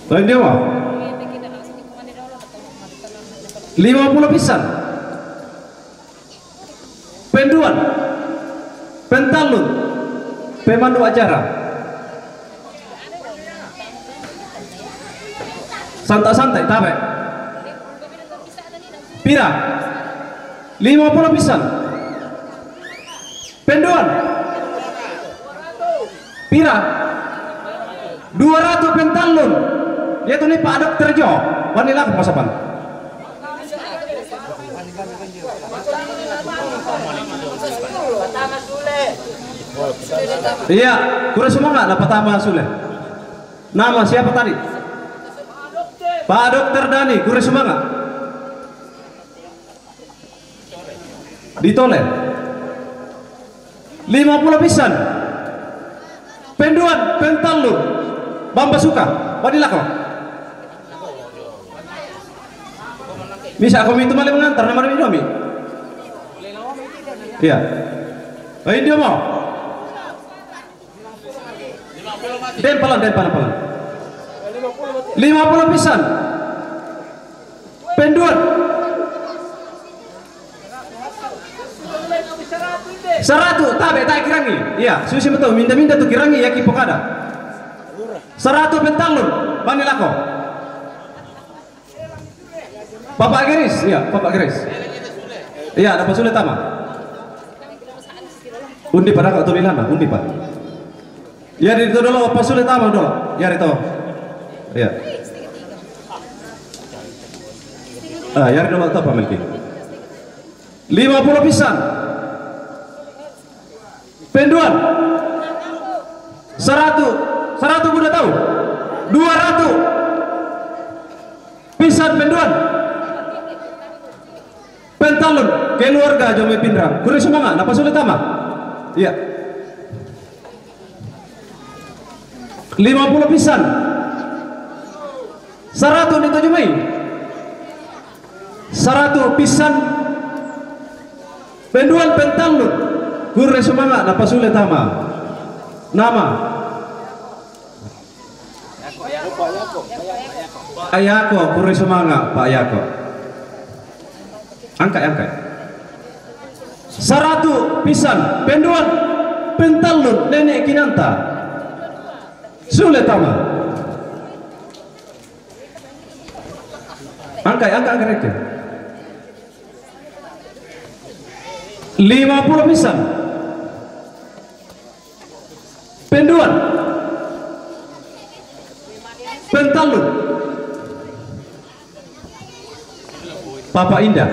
lain dia mah 50 pisan penduan pentalun pemandu acara santai-santai tabe pira 50 pisan penduan pira 200 pentalun yaitu nih Pak Dokter Jo wanila kemasapan iya kurang semangat dapat tambah Sule nama siapa tadi Pak Dokter Dani, kurang semangat. Ditoleh 50 pisan penduan pentalun Bamba Suka wadilah kau bisa kami itu malah mengantar nama Indomie iya ayo dia mau den palan 50 pisan penduan 100 tabe tak kirangi iya susi betul minta tuh kirangi ya kipokada 100 pentalun banilako Bapak Geris iya Bapak Geris iya dapat sulit tama undi pada kau tulilana undi pak ya itu dulu apa sulit tama dulu ya itu iya ya dulu apa Melki 50 pisan penduan 100 udah tahu 200 pisan penduan pentalun keluarga Jome Pindra kurang semangat apa sulit tama iya 50 pisan 100 ditajumai 100 pisan penduan pentalun kurang semangat apa sulit tama nama Ayako kurang semangat Pak Ayako angkat 100 pisan penduan pentalun Nenek Kinanta sulit tama angkat 50 pisan penduan pentalun Papa Indah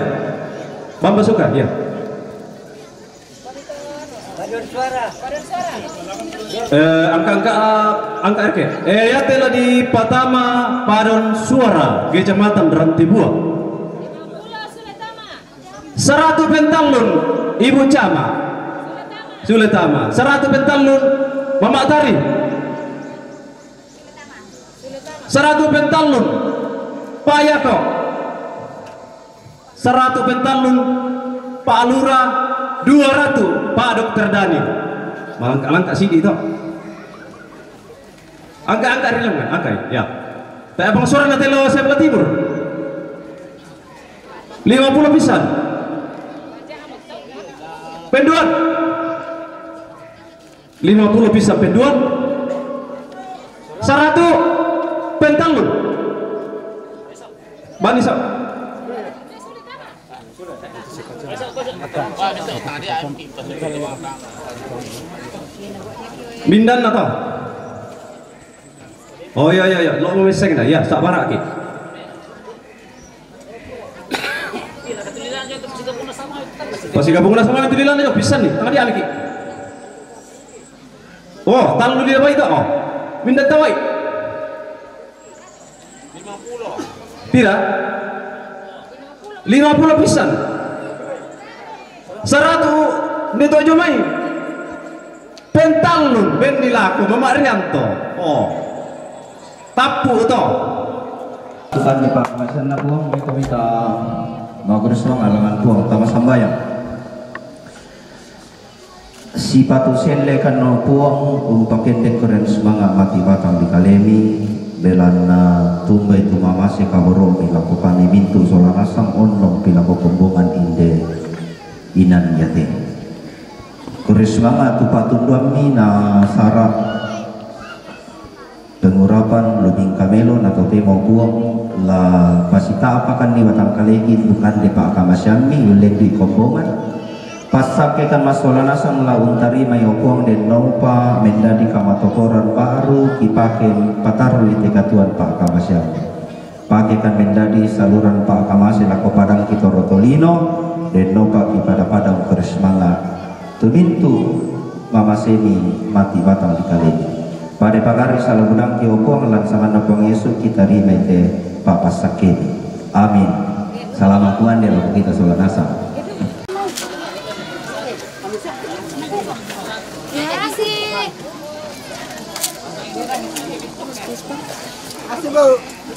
Bamba Suka ya angka RK ya telah di Patama Padon Suara Kecamatan Rantibua 100 pentalun Ibu Cama Suletama 100 pentalun Mama Tari 100 pentalun Pak Yako 100 pentalun Pak Lura 200 Pak Dr. Dani. Langkah sini itu. Angka rilang kan? Angka ya. Tak abang suara nanti lo sebelah timur. 50 pisan. Penduan. 50 pisan penduan. 100 pentalun. Bani sok. Mindan atau? Oh iya, lo mau meseng dah, ya, sak barak ki. Pasti gabung sama yang tulilan aja bisa nih, tangan dia lagi. Oh, talu dia baik tak? Oh, mindan tawai. 50. Tidak. 50 pisan. 100 neto aja main. Pentalun ben dilaku Mama Rianto. Oh. Tapu to. Tuhan di Pak Masana puang minta magres mangalangan puang tama sambayang. Si patu senle kan no puang umpaken keren semangat mati batang di kalemi belana tumbai tumama se kaboro ilakukan mintu solanasang onlong pilaku pembongan inde inan yate. Kores semangat tu patundua mina sarap pengurapan lubing kamelon atau temo buang la pasita apakan ni batang kalegin bukan depa akamasyami yulek di kombongan pasake kan masolanasang la untari mayopuang den nompa mendadi kamatokoran baru kipaken pataru di tekatuan pak akamasyami pake kan mendadi saluran pak akamasi lako padang kitorotolino den nompa kipada padang keresmangat tumintu mama semi mati batang di kalegi pada pagari salah gudang ki opong laksana napong Yesus kita rimete papa sakit. Amin. Selamat Tuhan di dalam kita sholat asar. Terima kasih.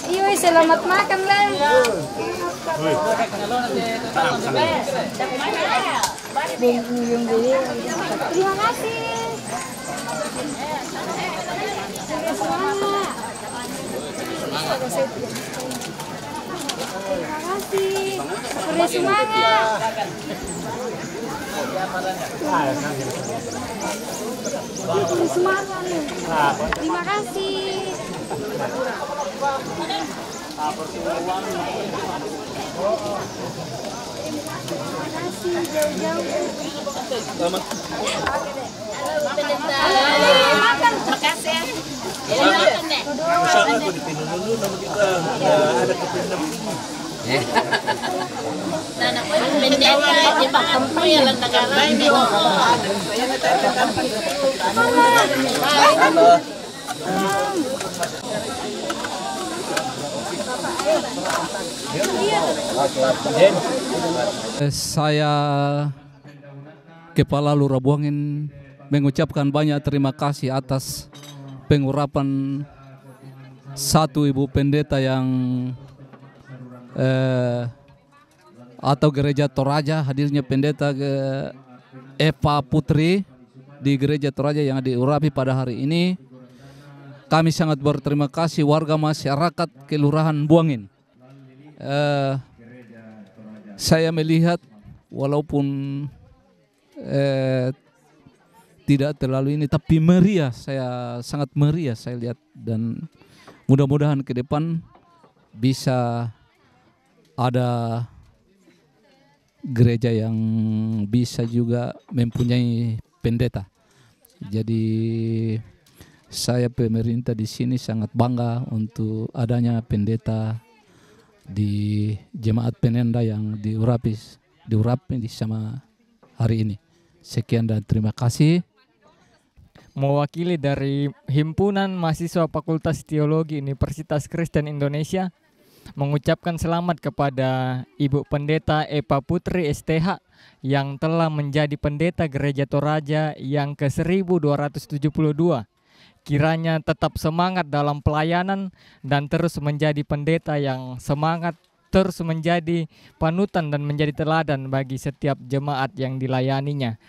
Iya, selamat makan Len. Terima kasih. Terima kasih. Beri semangat. Beri semangat. Terima kasih. Terima kasih jauh-jauh. Selamat. Makan. Makasih ya. Misalnya aku dipinum dulu nama kita ada kepinum. Saya Kepala Lurah Buangin mengucapkan banyak terima kasih atas pengurapan satu ibu pendeta yang atau gereja Toraja, hadirnya pendeta Eva Putri di gereja Toraja yang diurapi pada hari ini. Kami sangat berterima kasih warga masyarakat Kelurahan Buangin. Saya melihat walaupun tidak terlalu ini, tapi meriah, saya sangat meriah saya lihat, dan mudah-mudahan ke depan bisa ada gereja yang bisa juga mempunyai pendeta. Jadi saya pemerintah di sini sangat bangga untuk adanya pendeta di jemaat penenda yang diurapi sama hari ini. Sekian dan terima kasih. Mewakili dari Himpunan Mahasiswa Fakultas Teologi Universitas Kristen Indonesia, mengucapkan selamat kepada Ibu Pendeta Eva Putri STH yang telah menjadi pendeta Gereja Toraja yang ke-1272. Kiranya tetap semangat dalam pelayanan dan terus menjadi pendeta yang semangat terus menjadi panutan dan menjadi teladan bagi setiap jemaat yang dilayaninya.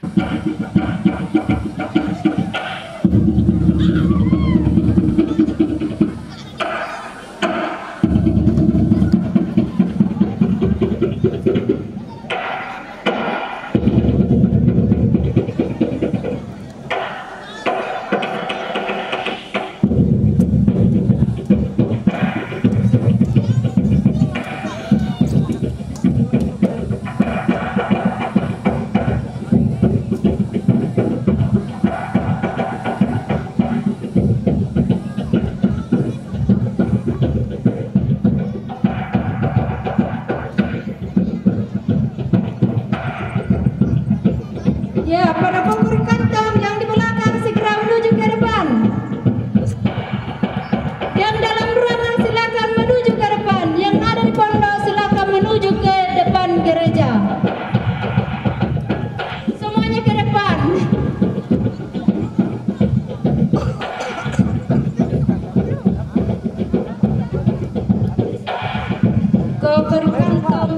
Ya, pada penguri kantong yang di belakang segera menuju ke depan. Yang dalam ruangan silakan menuju ke depan. Yang ada di pondok silakan menuju ke depan gereja. Semuanya ke depan. Penguri kantong.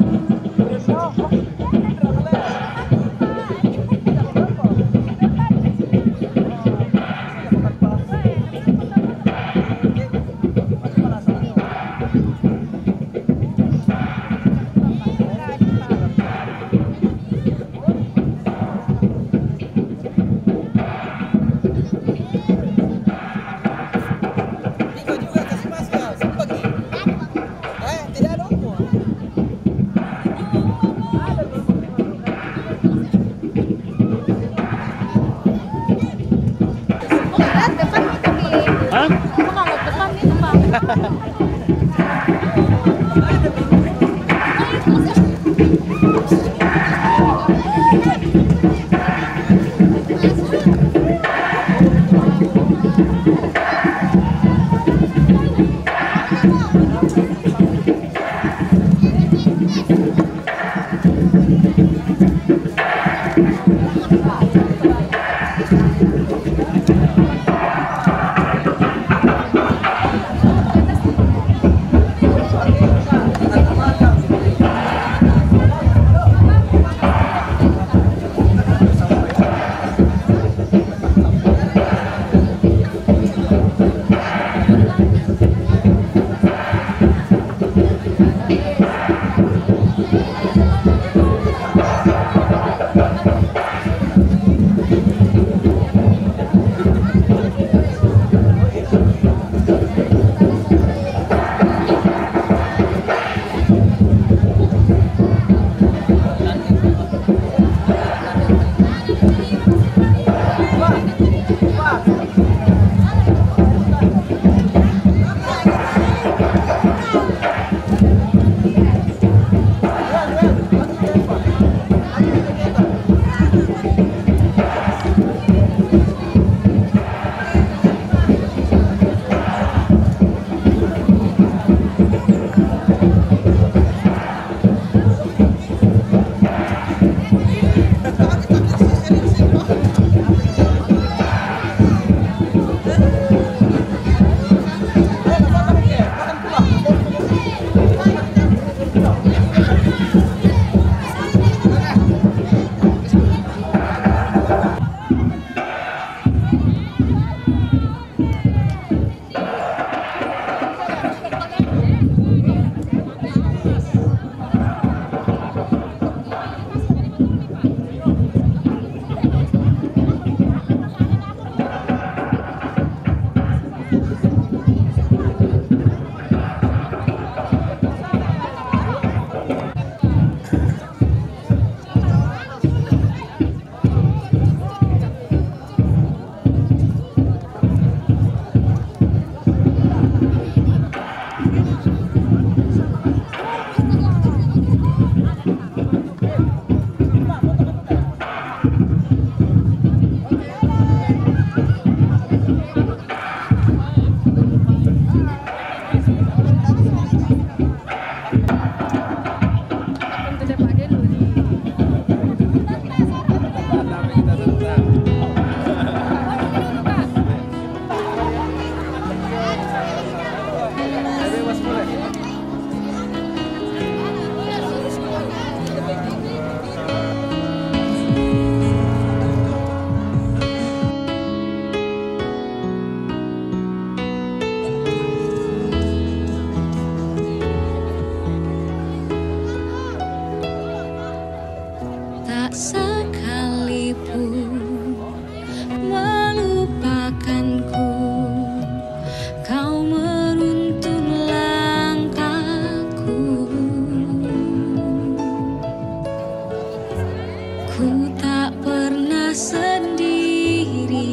pernah sendiri,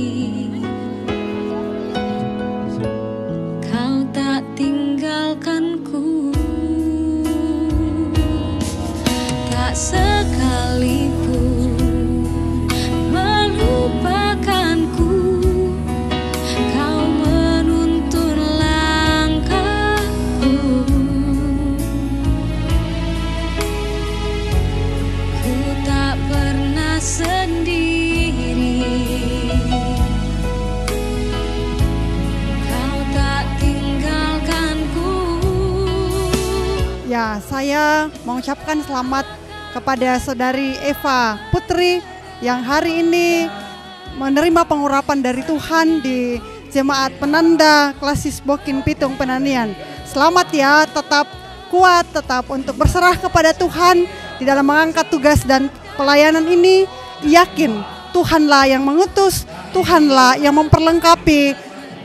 kau tak tinggalkanku, tak sekalipun melupakanku. Kau menuntun langkahku, ku tak pernah sendiri, kau tak tinggalkanku. Ya, saya mengucapkan selamat kepada saudari Eva Putri yang hari ini menerima pengurapan dari Tuhan di Jemaat Penanda Klasis Bokin Pitung Penanian. Selamat ya, tetap kuat, tetap untuk berserah kepada Tuhan di dalam mengangkat tugas dan pelayanan ini. Yakin Tuhanlah yang mengutus, Tuhanlah yang memperlengkapi,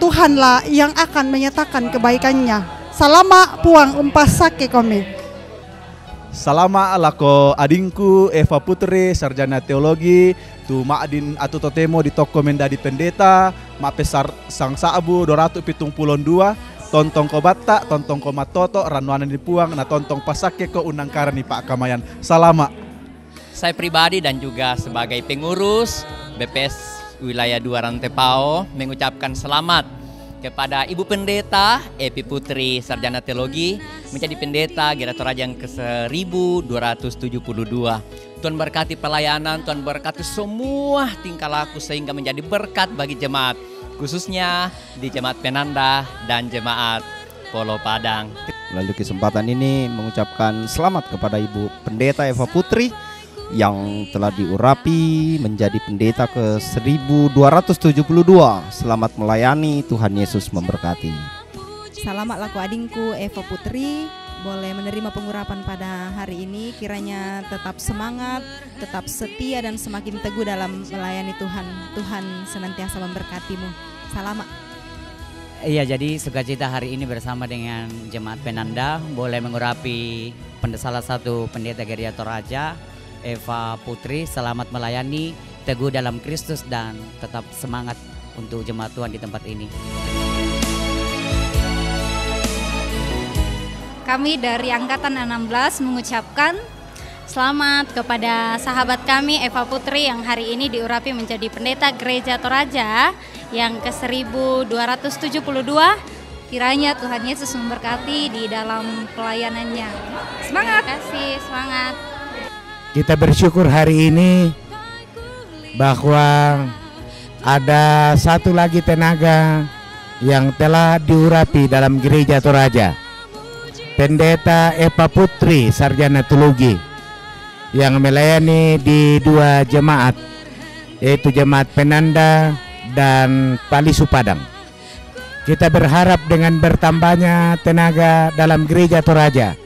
Tuhanlah yang akan menyatakan kebaikannya. Salama puang umpas sake kami. Salama alako adingku Eva Putri, sarjana teologi, tu ma'adin atu totemo di toko mendadi pendeta, ma pesar sang saabu 272, tontong ko batta, tontong ko matoto, ranuanan di puang, na tontong pasake ko unang karani Pak Kamayan. Salama. Saya pribadi dan juga sebagai pengurus BPS Wilayah 2 Rantepao mengucapkan selamat kepada Ibu Pendeta Epi Putri, sarjana teologi, menjadi pendeta Gereja Toraja yang ke-1272. Tuhan berkati pelayanan, Tuhan berkati semua tingkah laku sehingga menjadi berkat bagi jemaat, khususnya di Jemaat Penanda dan Jemaat Polo Padang. Melalui kesempatan ini mengucapkan selamat kepada Ibu Pendeta Eva Putri yang telah diurapi menjadi pendeta ke-1272. Selamat melayani, Tuhan Yesus memberkati. Selamat laku adingku Eva Putri, boleh menerima pengurapan pada hari ini. Kiranya tetap semangat, tetap setia dan semakin teguh dalam melayani Tuhan. Tuhan senantiasa memberkatimu. Selamat. Iya, jadi sukacita hari ini bersama dengan Jemaat Penanda boleh mengurapi salah satu pendeta Gereja Toraja, Eva Putri. Selamat melayani, teguh dalam Kristus dan tetap semangat untuk jemaat Tuhan di tempat ini. Kami dari Angkatan 16 mengucapkan selamat kepada sahabat kami Eva Putri yang hari ini diurapi menjadi pendeta Gereja Toraja yang ke-1272. Kiranya Tuhan Yesus memberkati di dalam pelayanannya. Semangat! Terima kasih, semangat! Kita bersyukur hari ini bahwa ada satu lagi tenaga yang telah diurapi dalam Gereja Toraja. Pendeta Eva Putri, sarjana teologi, yang melayani di 2 jemaat, yaitu Jemaat Penanda dan Palisu Padang. Kita berharap dengan bertambahnya tenaga dalam Gereja Toraja,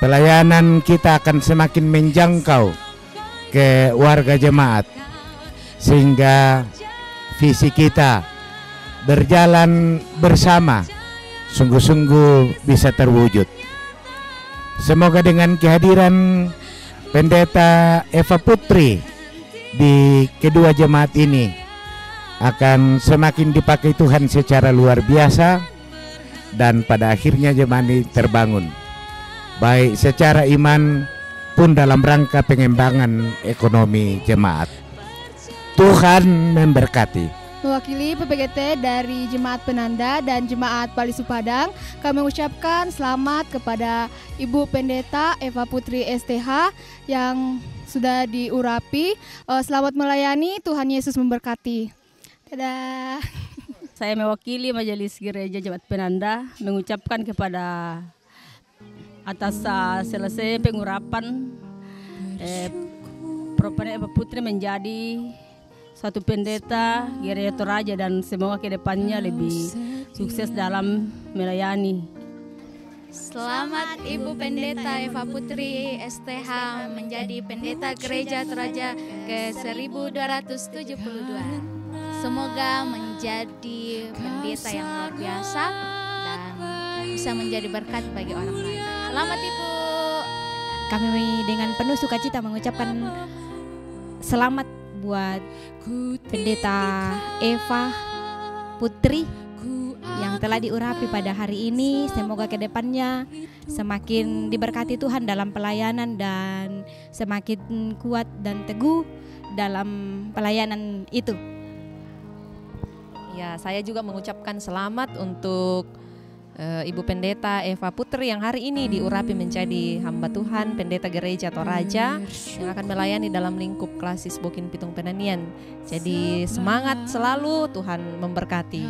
pelayanan kita akan semakin menjangkau ke warga jemaat, sehingga visi kita berjalan bersama sungguh-sungguh bisa terwujud. Semoga dengan kehadiran Pendeta Eva Putri di kedua jemaat ini akan semakin dipakai Tuhan secara luar biasa, dan pada akhirnya jemaat ini terbangun baik secara iman pun dalam rangka pengembangan ekonomi jemaat. Tuhan memberkati. Mewakili PPGT dari Jemaat Penanda dan Jemaat Palisu Padang, kami mengucapkan selamat kepada Ibu Pendeta Eva Putri STH yang sudah diurapi. Selamat melayani, Tuhan Yesus memberkati. Dadah. Saya mewakili Majelis Gereja Jemaat Penanda mengucapkan kepada atas selesai pengurapan Eva Putri menjadi satu pendeta Gereja Toraja, dan semoga kedepannya lebih sukses dalam melayani. Selamat Ibu Pendeta Eva Putri STH menjadi pendeta Gereja Toraja ke-1272. Semoga menjadi pendeta yang luar biasa dan bisa menjadi berkat bagi orang lain. Selamat Ibu. Kami dengan penuh sukacita mengucapkan selamat buat Pendeta Eva Putri yang telah diurapi pada hari ini. Semoga ke depannya semakin diberkati Tuhan dalam pelayanan dan semakin kuat dan teguh dalam pelayanan itu. Ya, saya juga mengucapkan selamat untuk Ibu Pendeta Eva Putri yang hari ini diurapi menjadi hamba Tuhan, Pendeta Gereja Toraja yang akan melayani dalam lingkup klasis Bokin Pitung Penanian. Jadi semangat selalu, Tuhan memberkati.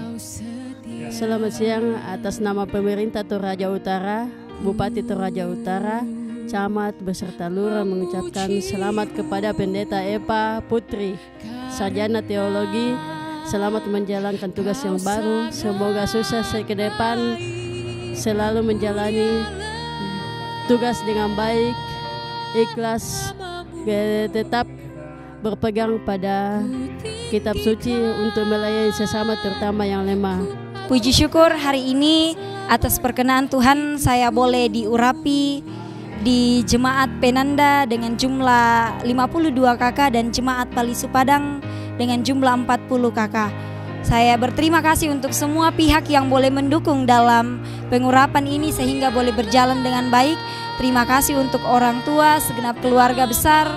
Selamat siang, atas nama pemerintah Toraja Utara, Bupati Toraja Utara, Camat beserta Lurah mengucapkan selamat kepada Pendeta Eva Putri, Sarjana Teologi. Selamat menjalankan tugas yang baru. Semoga sukses ke depan, selalu menjalani tugas dengan baik, ikhlas, tetap berpegang pada kitab suci untuk melayani sesama, terutama yang lemah. Puji syukur hari ini atas perkenan Tuhan saya boleh diurapi di Jemaat Penanda dengan jumlah 52 kakak dan Jemaat Palisu Padang dengan jumlah 40 kakak. Saya berterima kasih untuk semua pihak yang boleh mendukung dalam pengurapan ini sehingga boleh berjalan dengan baik. Terima kasih untuk orang tua, segenap keluarga besar,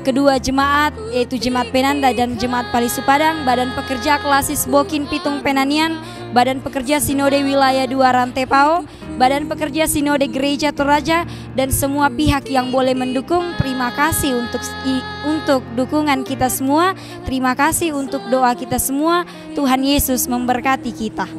kedua jemaat yaitu Jemaat Penanda dan Jemaat Palisu Padang, Badan Pekerja Klasis Bokin Pitung Penanian, Badan Pekerja Sinode Wilayah 2 Rantepao, Badan Pekerja Sinode Gereja Toraja, dan semua pihak yang boleh mendukung. Terima kasih untuk dukungan kita semua. Terima kasih untuk doa kita semua. Tuhan Yesus memberkati kita.